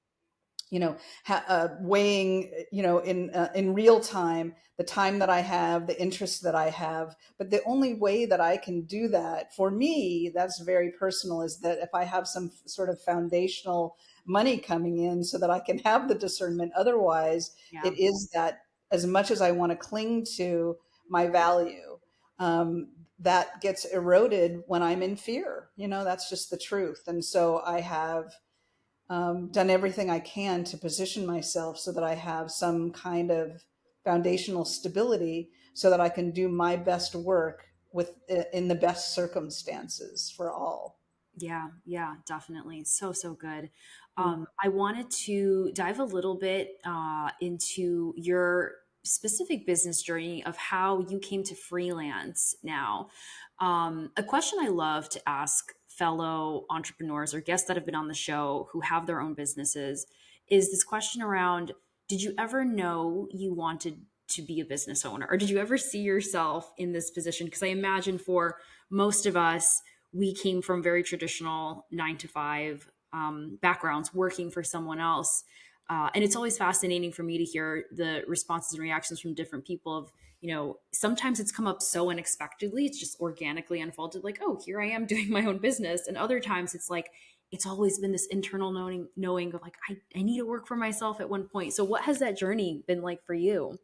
weighing, in real time, the time that I have, the interest that I have. But the only way that I can do that, for me, that's very personal, is that if I have some sort of foundational money coming in, so that I can have the discernment. Otherwise, yeah. it is that, as much as I want to cling to my value, that gets eroded when I'm in fear. That's just the truth. And so I have done everything I can to position myself so that I have some kind of foundational stability, so that I can do my best work in the best circumstances for all. Yeah, yeah, definitely. So good. Mm. I wanted to dive a little bit into your specific business journey of how you came to freelance now. A question I love to ask fellow entrepreneurs or guests that have been on the show who have their own businesses is this question around, did you ever know you wanted to be a business owner, or did you ever see yourself in this position? Because I imagine for most of us, we came from very traditional 9 to 5 backgrounds, working for someone else. And it's always fascinating for me to hear the responses and reactions from different people of, sometimes it's come up so unexpectedly. It's just organically unfolded, like, oh, here I am doing my own business. And other times it's like, it's always been this internal knowing of like, I need to work for myself at one point. So what has that journey been like for you?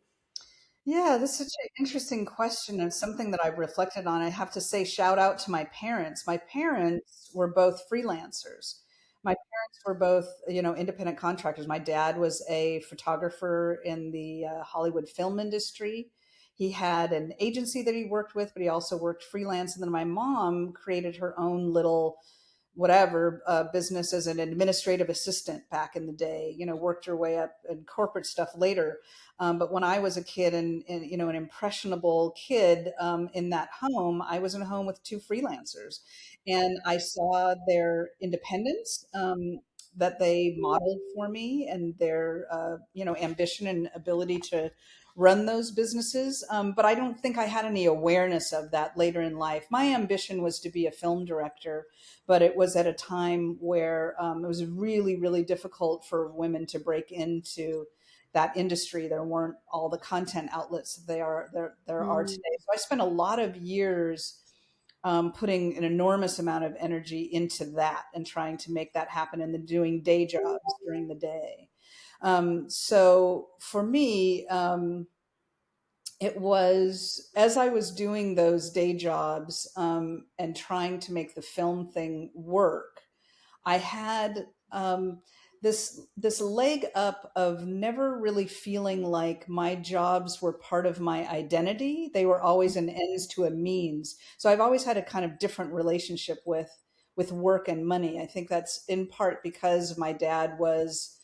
Yeah, that's such an interesting question and something that I've reflected on. I have to say, shout out to my parents. My parents were both freelancers. My parents were both, independent contractors. My dad was a photographer in the Hollywood film industry. He had an agency that he worked with, but he also worked freelance. And then my mom created her own little whatever business as an administrative assistant back in the day, worked her way up in corporate stuff later. But when I was a kid and an impressionable kid in that home, I was in a home with two freelancers, and I saw their independence that they modeled for me, and their ambition and ability to run those businesses. But I don't think I had any awareness of that later in life. My ambition was to be a film director, but it was at a time where it was really, really difficult for women to break into that industry. There weren't all the content outlets that there are Mm, today. So I spent a lot of years putting an enormous amount of energy into that and trying to make that happen, and then doing day jobs during the day. So for me, it was as I was doing those day jobs and trying to make the film thing work, I had this leg up of never really feeling like my jobs were part of my identity. They were always an ends to a means. So I've always had a kind of different relationship with work and money. I think that's in part because my dad was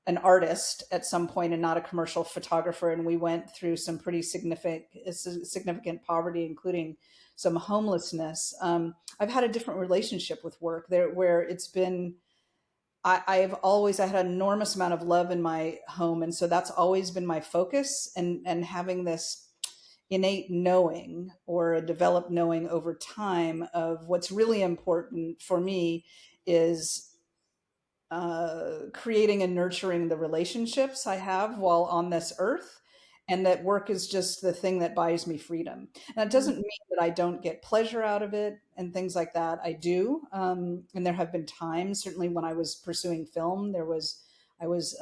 an artist at some point and not a commercial photographer, and we went through some pretty significant poverty, including some homelessness. I've had a different relationship with work there, where it's been I had an enormous amount of love in my home, and so that's always been my focus. And having this innate knowing or a developed knowing over time of what's really important for me is creating and nurturing the relationships I have while on this earth, and that work is just the thing that buys me freedom. And it doesn't mean that I don't get pleasure out of it and things like that. I do, and there have been times, certainly when I was pursuing film, I was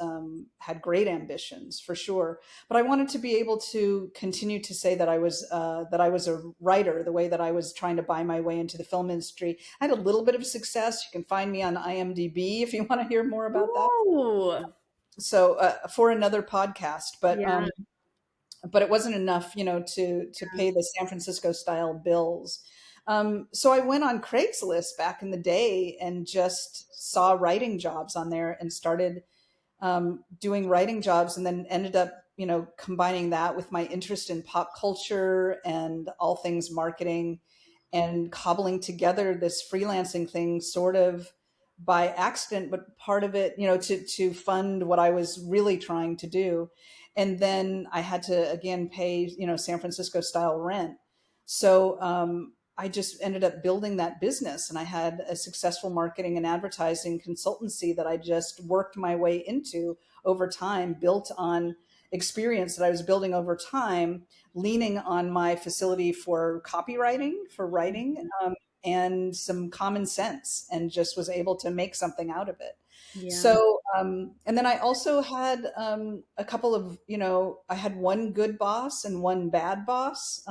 had great ambitions for sure, but I wanted to be able to continue to say that I was a writer, the way that I was trying to buy my way into the film industry. I had a little bit of success. You can find me on IMDb if you want to hear more about that. ooh, So for another podcast, yeah. but it wasn't enough, to pay the San Francisco style bills. So I went on Craigslist back in the day and just saw writing jobs on there and started doing writing jobs, and then ended up, combining that with my interest in pop culture and all things marketing, and cobbling together this freelancing thing sort of by accident, but part of it, to fund what I was really trying to do. And then I had to again pay, San Francisco style rent. So I just ended up building that business, and I had a successful marketing and advertising consultancy that I just worked my way into over time, built on experience that I was building over time, leaning on my facility for copywriting, for writing, and some common sense, and just was able to make something out of it. Yeah. So, and then I also had a couple of, I had one good boss and one bad boss.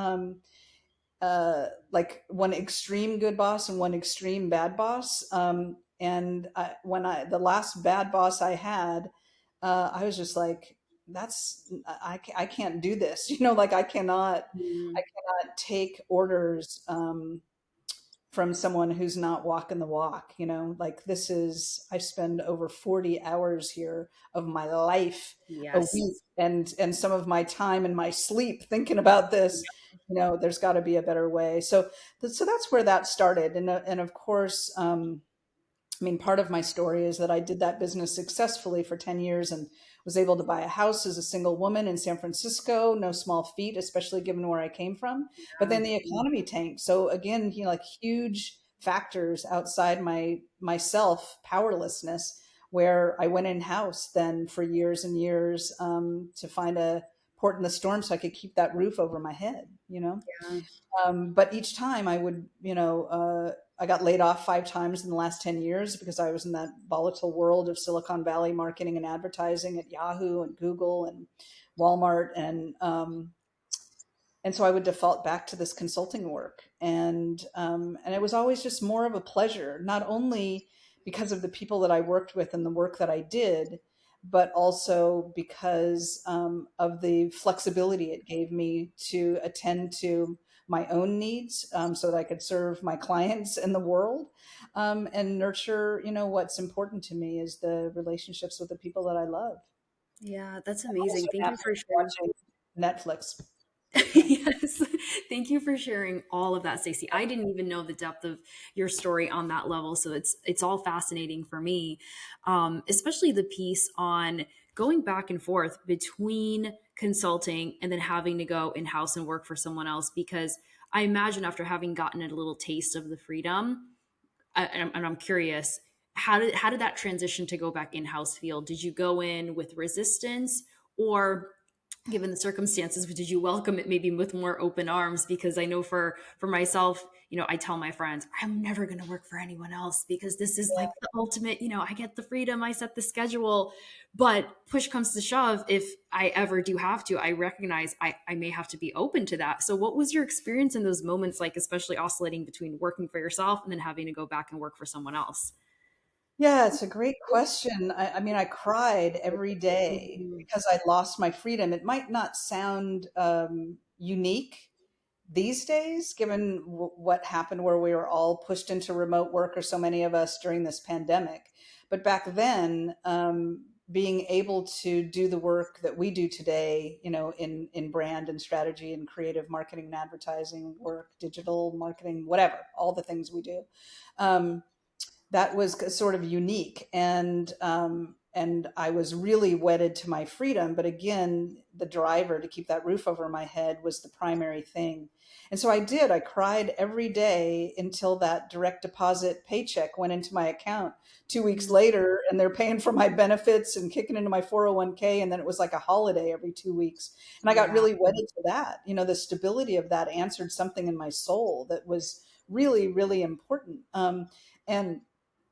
Like one extreme good boss and one extreme bad boss. And the last bad boss I had, I was just like, I can't do this. Like I Mm, cannot take orders from someone who's not walking the walk. Like I spend over 40 hours here of my life a week, yes. and some of my time and my sleep thinking about this. There's got to be a better way. So that's where that started. And of course, I mean, part of my story is that I did that business successfully for 10 years and was able to buy a house as a single woman in San Francisco, no small feat, especially given where I came from. But then the economy tanked. So again, like huge factors outside myself, powerlessness, where I went in house then for years and years to find a port in the storm so I could keep that roof over my head. Yeah. But each time I would, I got laid off 5 times in the last 10 years because I was in that volatile world of Silicon Valley marketing and advertising at Yahoo and Google and Walmart. And so I would default back to this consulting work, and it was always just more of a pleasure, not only because of the people that I worked with and the work that I did, but also because of the flexibility it gave me to attend to my own needs, so that I could serve my clients and the world, and nurture, what's important to me is the relationships with the people that I love. Yeah, that's Also, amazing. Thank now you for sharing. watching Netflix. Yes. Thank you for sharing all of that, Stacey. I didn't even know the depth of your story on that level, so it's all fascinating for me. Especially the piece on going back and forth between consulting and then having to go in house and work for someone else. Because I imagine after having gotten a little taste of the freedom, and I'm curious, how did that transition to go back in house feel? Did you go in with resistance, or given the circumstances, did you welcome it maybe with more open arms? Because I know for myself, I tell my friends I'm never going to work for anyone else because this is like the ultimate, I get the freedom, I set the schedule. But push comes to shove, if I ever do have to, I recognize I may have to be open to that. So what was your experience in those moments like, especially oscillating between working for yourself and then having to go back and work for someone else? Yeah, it's a great question. I mean, I cried every day Mhm. because I lost my freedom. It might not sound unique these days, given what happened where we were all pushed into remote work, or so many of us during this pandemic. But back then, being able to do the work that we do today, in brand and strategy and creative marketing and advertising work, digital marketing, whatever, all the things we do. That was sort of unique, and I was really wedded to my freedom. But again, the driver to keep that roof over my head was the primary thing. And so I cried every day until that direct deposit paycheck went into my account 2 weeks later, and they're paying for my benefits and kicking into my 401k. And then it was like a holiday every 2 weeks. And I got Yeah. really wedded to that. The stability of that answered something in my soul that was really, really important. And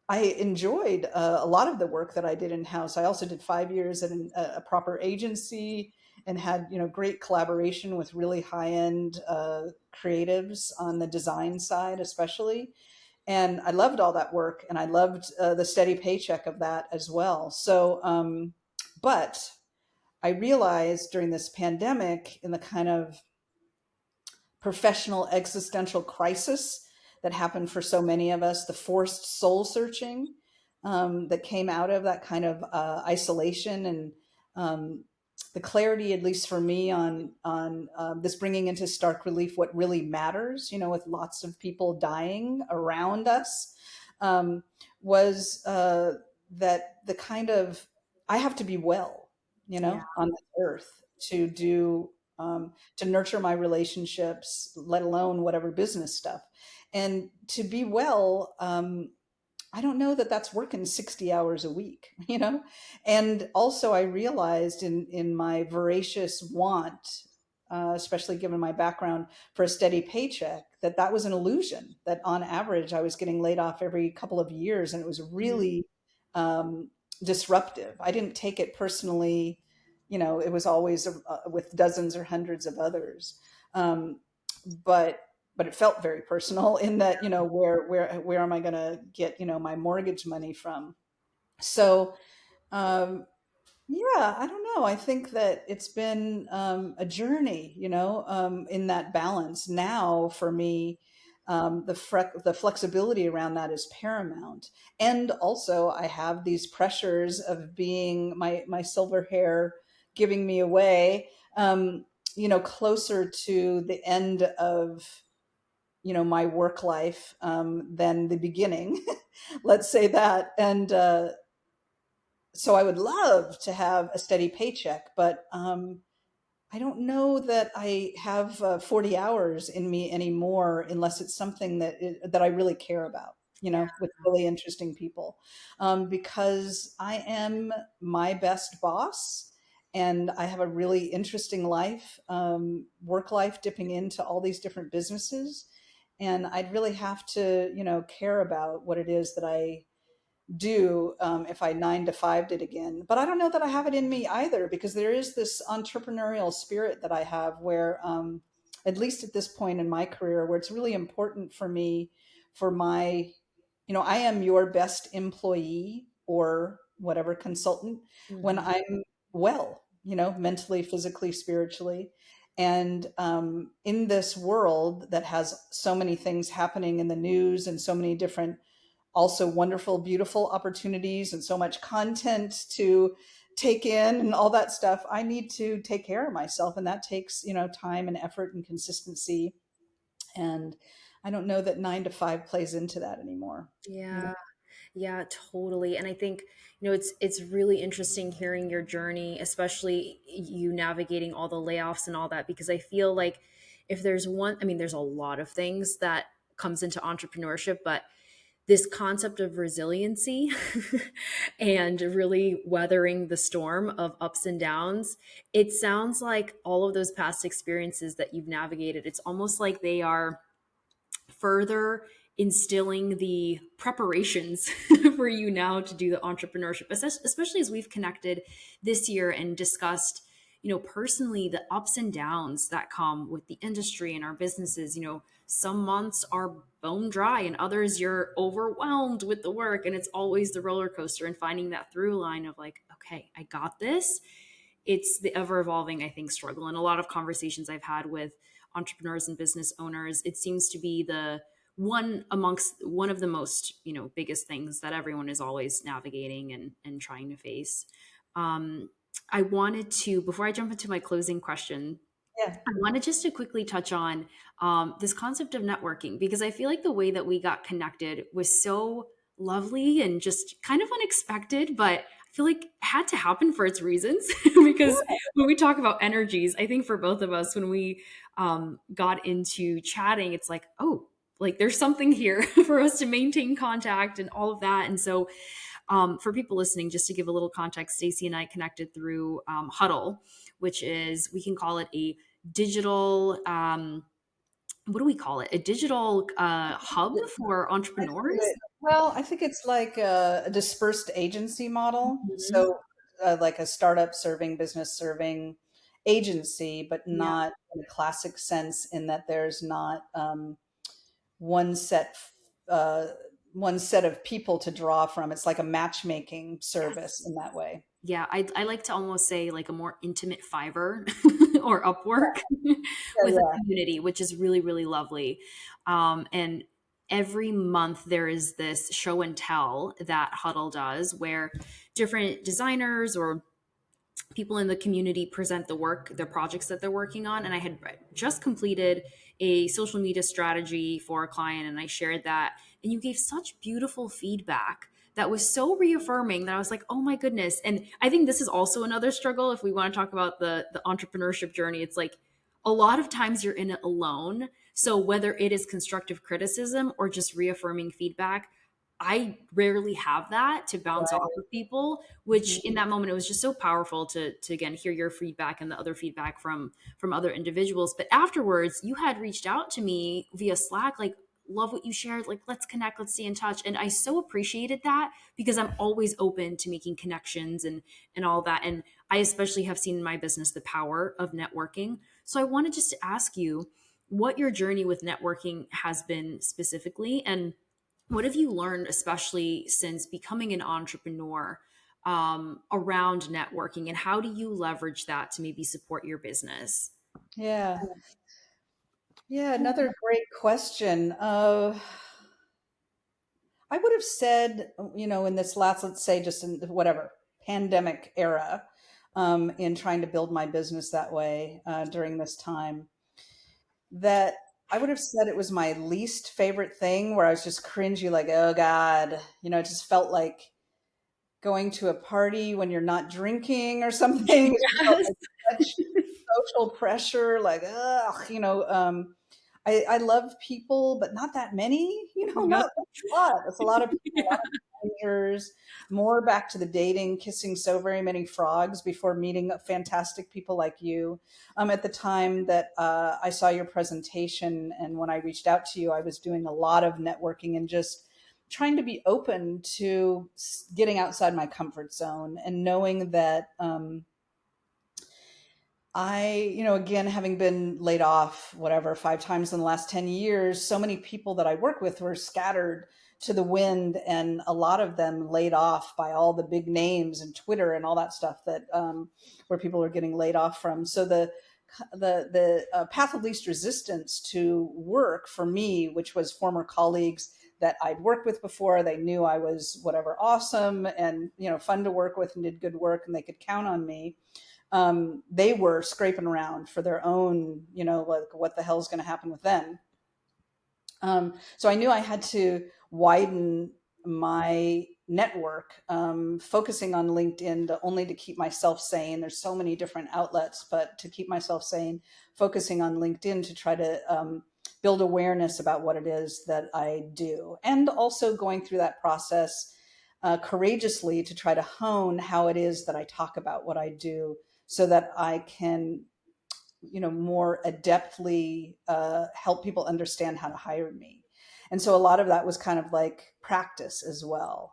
I enjoyed a lot of the work that I did in house. I also did 5 years at a proper agency and had great collaboration with really high end creatives on the design side, especially. And I loved all that work, and I loved the steady paycheck of that as well. So, but I realized during this pandemic, in the kind of professional existential crisis that happened for so many of us, the forced soul searching that came out of that kind of isolation, and the clarity, at least for me, on this bringing into stark relief what really matters, with lots of people dying around us, um, was that the kind of I have to be well, Yeah. on this earth to nurture my relationships, let alone whatever business stuff. And to be well, I don't know that that's working 60 hours a week, And also, I realized in my voracious want, especially given my background, for a steady paycheck, that was an illusion, that on average, I was getting laid off every couple of years. And it was really um, disruptive. I didn't take it personally. It was always with dozens or hundreds of others. Um, but but it felt very personal in that, where am I going to get, my mortgage money from? So um, yeah, I don't know. I think that it's been a journey, in that balance. Now, for me, the flexibility around that is paramount. And also, I have these pressures of being my silver hair giving me away, closer to the end of my work life than the beginning. Let's say that. And so I would love to have a steady paycheck, but I don't know that I have 40 hours in me anymore unless it's something that I really care about, Yeah. with really interesting people. Because I am my best boss and I have a really interesting life, work life, dipping into all these different businesses. And I'd really have to, care about what it is that I do, if I 9 to 5 did again. But I don't know that I have it in me either, because there is this entrepreneurial spirit that I have where, at least at this point in my career, where it's really important for me, for my, I am your best employee or whatever consultant when Mhm. I'm well, mentally, physically, spiritually. And in this world that has so many things happening in the news and so many different also wonderful, beautiful opportunities and so much content to take in and all that stuff. I need to take care of myself. And that takes, time and effort and consistency. And I don't know that 9 to 5 plays into that anymore. Yeah. Yeah, totally. And I think, it's really interesting hearing your journey, especially you navigating all the layoffs and all that, because I feel like if there's one, I mean, there's a lot of things that comes into entrepreneurship, but this concept of resiliency and really weathering the storm of ups and downs, it sounds like all of those past experiences that you've navigated, it's almost like they are further instilling the preparations for you now to do the entrepreneurship, especially as we've connected this year and discussed, personally the ups and downs that come with the industry and our businesses. Some months are bone dry and others you're overwhelmed with the work, and it's always the roller coaster, and finding that through line of like, okay, I got this. It's the ever evolving, I think, struggle. And a lot of conversations I've had with entrepreneurs and business owners, it seems to be the one of the most, biggest things that everyone is always navigating and trying to face. I wanted to, before I jump into my closing question, Yeah. I wanted just to quickly touch on this concept of networking, because I feel like the way that we got connected was so lovely and just kind of unexpected, but I feel like it had to happen for its reasons. Because when we talk about energies, I think for both of us, when we got into chatting, it's like, oh, like there's something here for us to maintain contact and all of that. And so for people listening, just to give a little context, Stacy and I connected through Huddle, which is, we can call it a digital, what do we call it? A digital hub for I think entrepreneurs. well, I think it's like a dispersed agency model. Mhm. So, like a startup serving, business serving agency, but Yeah. not in a classic sense, in that there's not one set uh, one set of people to draw from. It's like a matchmaking service Yes. in that way. Yeah, I like to almost say like a more intimate Fiverr or Upwork Yeah, with a yeah. community, which is really, really lovely. And every month there is this show and tell that Huddle does, where different designers or people in the community present the work, their projects that they're working on. And I had just completed a social media strategy for a client, and I shared that. And you gave such beautiful feedback that was so reaffirming that I was like, oh my goodness. And I think this is also another struggle. If we want to talk about the entrepreneurship journey, it's like a lot of times you're in it alone. So whether it is constructive criticism or just reaffirming feedback, I rarely have that to bounce off Right. of people, Mhm. which in that moment it was just so powerful to again hear your feedback and the other feedback from other individuals. But afterwards, you had reached out to me via Slack, like, love what you shared, like, let's connect, let's stay in touch. And I so appreciated that, because I'm always open to making connections and all that. And I especially have seen in my business the power of networking. So I wanted just to ask you what your journey with networking has been specifically, and what have you learned, especially since becoming an entrepreneur, around networking, and how do you leverage that to maybe support your business? Yeah. Yeah. Another great question. I would have said, in this last, let's say, just in whatever pandemic era, in trying to build my business that way during this time, that I would have said it was my least favorite thing, where I was just cringy, like, oh God, it just felt like going to a party when you're not drinking or something. It just felt Yes. like such social pressure, like, ugh, I love people, but not that many, Yep. not that's a lot. That's a lot of people, a Yeah. lot of strangers, more back to the dating, kissing so very many frogs before meeting fantastic people like you. At the time that I saw your presentation and when I reached out to you, I was doing a lot of networking and just trying to be open to getting outside my comfort zone and knowing that again, having been laid off, whatever, 5 times in the last 10 years, so many people that I work with were scattered to the wind, and a lot of them laid off by all the big names and Twitter and all that stuff that where people are getting laid off from. So the path of least resistance to work for me, which was former colleagues that I'd worked with before, they knew I was whatever awesome and fun to work with and did good work and they could count on me. They were scraping around for their own, like what the hell's going to happen with them. So I knew I had to widen my network, focusing on LinkedIn only to keep myself sane. There's so many different outlets, but to keep myself sane, focusing on LinkedIn to try to build awareness about what it is that I do. And also going through that process courageously to try to hone how it is that I talk about what I do so that I can more adeptly help people understand how to hire me. And so a lot of that was kind of like practice as well,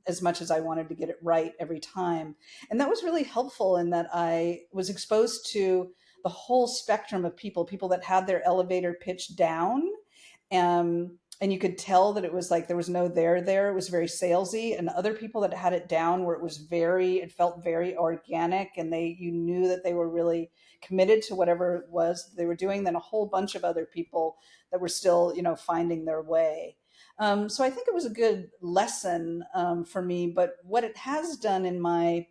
as much as I wanted to get it right every time. And that was really helpful in that I was exposed to the whole spectrum of people that had their elevator pitch down. And you could tell that it was like there was no there. It was very salesy, and other people that had it down where it felt very organic, and you knew that they were really committed to whatever it was they were doing. Then a whole bunch of other people that were still finding their way. So I think it was a good lesson for me. But what it has done in my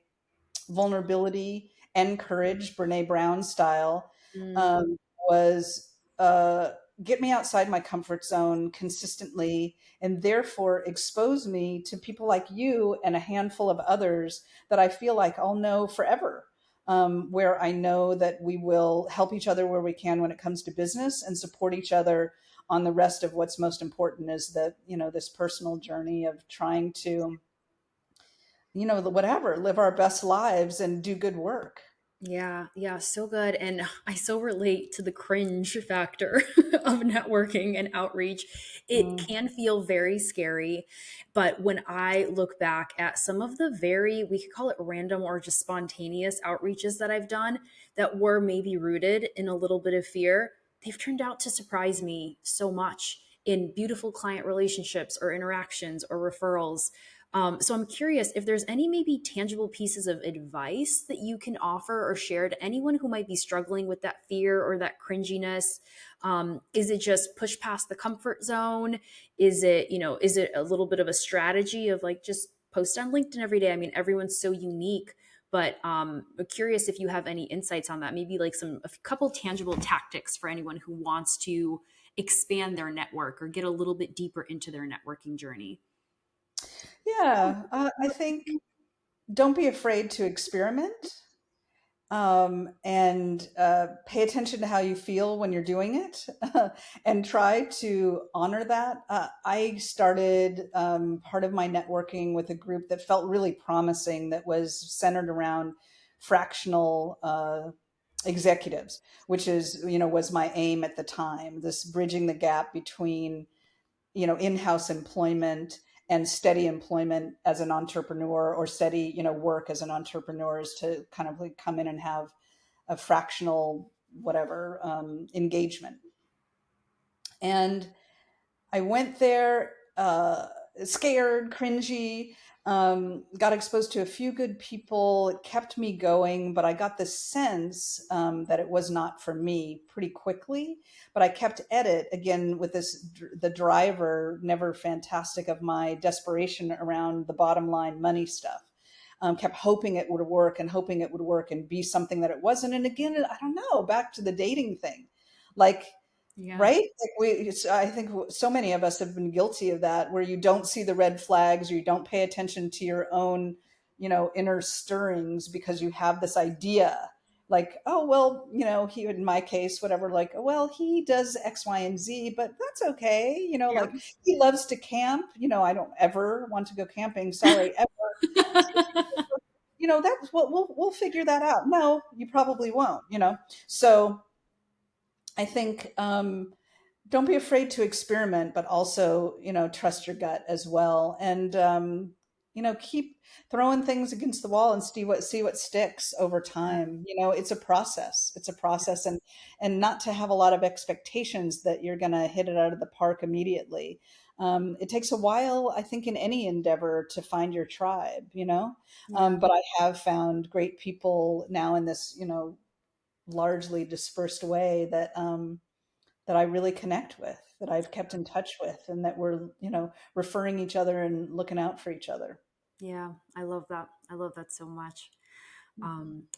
vulnerability and courage, Brene Brown style, Mm, um, was get me outside my comfort zone consistently and therefore expose me to people like you and a handful of others that I feel like I'll know forever. Where I know that we will help each other where we can when it comes to business and support each other on the rest of what's most important is that, this personal journey of trying to, whatever, live our best lives and do good work. yeah, yeah, so good. And I so relate to the cringe factor of networking and outreach. It Mm. can feel very scary, but when I look back at some of the we could call it random or just spontaneous outreaches that I've done that were maybe rooted in a little bit of fear, they've turned out to surprise me so much in beautiful client relationships or interactions or referrals. So I'm curious if there's any maybe tangible pieces of advice that you can offer or share to anyone who might be struggling with that fear or that cringiness. Is it just push past the comfort zone? Is it a little bit of a strategy of like just post on LinkedIn every day? I mean, everyone's so unique, but I'm curious if you have any insights on that. Maybe like a couple tangible tactics for anyone who wants to expand their network or get a little bit deeper into their networking journey. Yeah, I think don't be afraid to experiment, and pay attention to how you feel when you're doing it and try to honor that. I started part of my networking with a group that felt really promising that was centered around fractional executives, which was my aim at the time, this bridging the gap between in-house employment and steady employment as an entrepreneur, or steady work as an entrepreneur, is to kind of like come in and have a fractional whatever engagement. And I went there scared, cringy, got exposed to a few good people. It kept me going, but I got the sense that it was not for me pretty quickly. But I kept at it again with the driver, never fantastic, of my desperation around the bottom line money stuff. Kept hoping it would work and hoping it would work and be something that it wasn't. And again, I don't know, back to the dating thing. Like, Yeah. right? I think so many of us have been guilty of that, where you don't see the red flags, or you don't pay attention to your own, inner stirrings, because you have this idea, like, oh, well, he, in my case, whatever, like, oh, well, he does X, Y, and Z, but that's okay. Yeah. Like, he loves to camp. I don't ever want to go camping. Sorry, ever. That's what we'll figure that out. No, you probably won't. So I think, don't be afraid to experiment, but also, trust your gut as well. And, keep throwing things against the wall and see what sticks over time. It's a process. It's a process, and not to have a lot of expectations that you're going to hit it out of the park immediately. It takes a while, I think, in any endeavor to find your tribe. Yeah. But I have found great people now in this, largely dispersed way that I really connect with, that I've kept in touch with, and that we're, referring each other and looking out for each other. Yeah. I love that. I love that so much.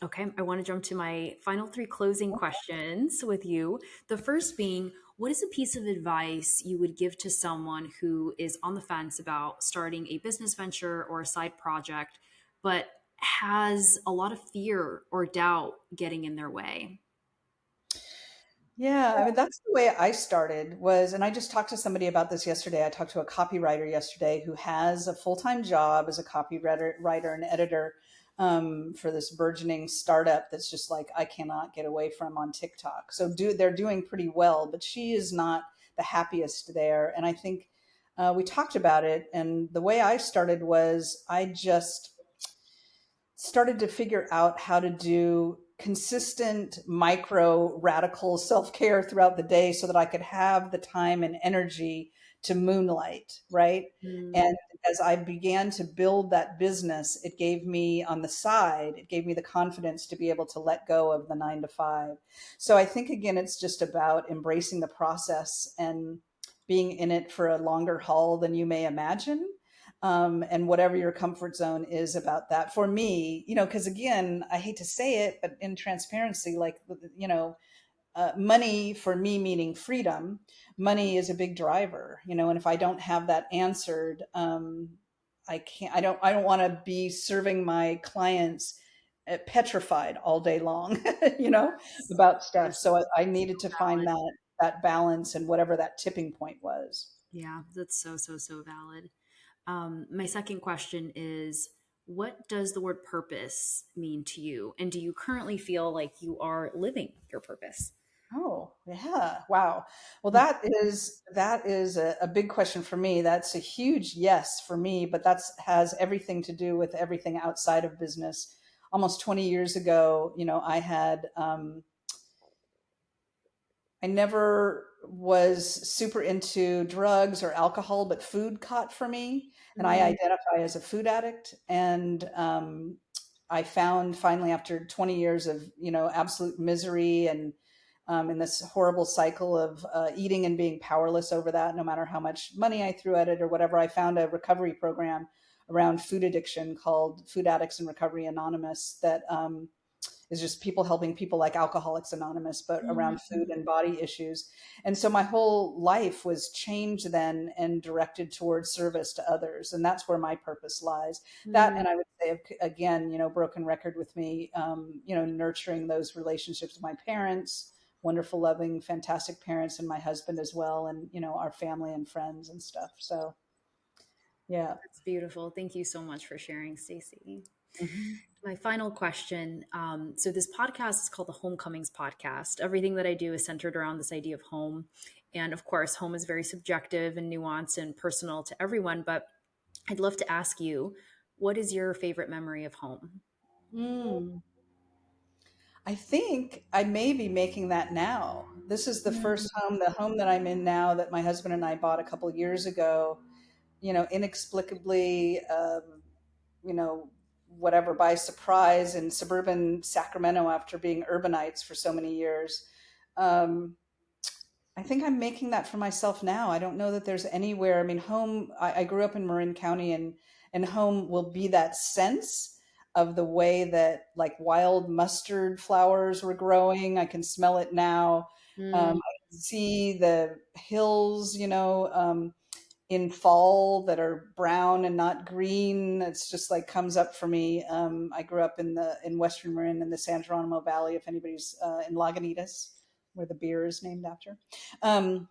Okay, I want to jump to my final three closing questions with you. The first being, what is a piece of advice you would give to someone who is on the fence about starting a business venture or a side project, but has a lot of fear or doubt getting in their way? Yeah, I mean, that's the way I started was, and I just talked to somebody about this yesterday. I talked to a copywriter yesterday who has a full-time job as a copywriter and editor, for this burgeoning startup that's just like, I cannot get away from on TikTok. So they're doing pretty well, but she is not the happiest there. And I think, we talked about it, and the way I started was I just started to figure out how to do consistent micro radical self-care throughout the day so that I could have the time and energy to moonlight, right? Mm, And as I began to build that business, it gave me, on the side, it gave me the confidence to be able to let go of the 9 to 5. So I think, again, it's just about embracing the process and being in it for a longer haul than you may imagine, and whatever your comfort zone is about that. For me, because, again, I hate to say it, but in transparency, like, money for me, meaning freedom, money is a big driver, and if I don't have that answered, I can't, I don't want to be serving my clients, petrified all day long, about stuff. that's So I needed to find valid. that balance, and whatever that tipping point was. Yeah, that's so, so, so valid. My second question is, what does the word purpose mean to you? And do you currently feel like you are living your purpose? Oh, yeah. Wow. Well, that is a big question for me. That's a huge yes for me, but that's has everything to do with everything outside of business. Almost 20 years ago, I never was super into drugs or alcohol, but food caught for me. And I Mm, identify as a food addict. And, I found finally, after 20 years of, absolute misery, and, in this horrible cycle of, eating and being powerless over that, no matter how much money I threw at it or whatever, I found a recovery program around food addiction called Food Addicts and Recovery Anonymous, that, is just people helping people like Alcoholics Anonymous, but around food mm, and body issues. And so my whole life was changed then and directed towards service to others. And that's where my purpose lies. That, mm. and I would say, again, broken record with me, nurturing those relationships with my parents, wonderful, loving, fantastic parents, and my husband as well, and, our family and friends and stuff. So, yeah. That's beautiful. Thank you so much for sharing, Stacey. Mhm. My final question. So, this podcast is called the Homecomings Podcast. Everything that I do is centered around this idea of home. And of course, home is very subjective and nuanced and personal to everyone. But I'd love to ask you, what is your favorite memory of home? Mm. I think I may be making that now. This is the Mm, first home, the home that I'm in now, that my husband and I bought a couple years ago, inexplicably, you know, whatever, by surprise, in suburban Sacramento after being urbanites for so many years. Um, I think I'm making that for myself now. I don't know that there's anywhere. I mean, home, I grew up in Marin County, and home will be that sense of the way that, like, wild mustard flowers were growing. I can smell it now. mm, see the hills, in fall that are brown and not green. It's just like comes up for me. I grew up in Western Marin in the San Geronimo Valley. If anybody's in Lagunitas, where the beer is named after. Um,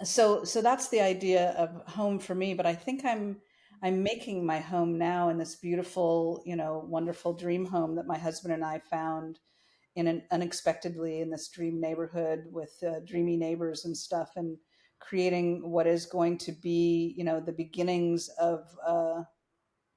so that's the idea of home for me. But I think I'm making my home now in this beautiful, wonderful dream home that my husband and I found in an unexpectedly in this dream neighborhood with dreamy neighbors and stuff, and creating what is going to be, the beginnings of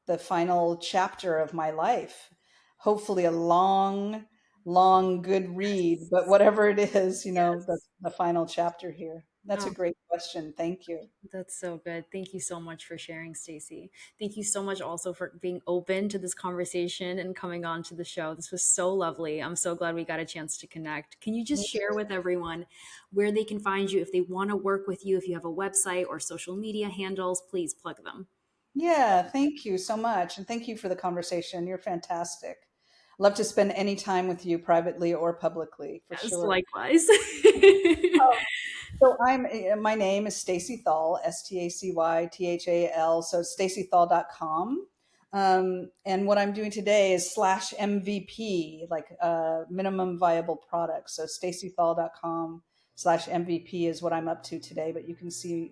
the final chapter of my life. Hopefully, a long, long, good read, but whatever it is, Yes. the final chapter here. That's a Oh, great question. Thank you. that's so good. Thank you so much for sharing, Stacy. Thank you so much also for being open to this conversation and coming on to the show. This was so lovely. I'm so glad we got a chance to connect. Can you just Me share too. with everyone where they can find you if they want to work with you, if you have a website or social media handles, please plug them. Yeah, thank you so much. And thank you for the conversation. You're fantastic. Love to spend any time with you privately or publicly, for Yes, sure. likewise. So my name is Stacy Thal, Stacythal. So stacythal.com. And what I'm doing today is slash MVP, like minimum viable product. So stacythal.com slash MVP is what I'm up to today. But you can see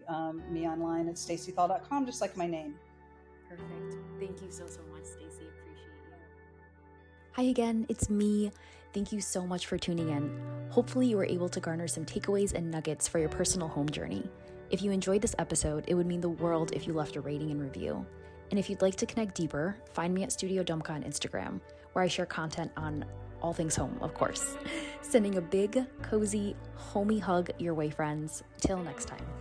me online at stacythal.com, just like my name. Perfect. Thank you so, so much, Stacy. Appreciate you. Hi again, it's me. Thank you so much for tuning in. Hopefully, you were able to garner some takeaways and nuggets for your personal home journey. If you enjoyed this episode, it would mean the world if you left a rating and review. And if you'd like to connect deeper, find me at Studio Dumka on Instagram, where I share content on all things home, of course. Sending a big, cozy, homey hug your way, friends. Till next time.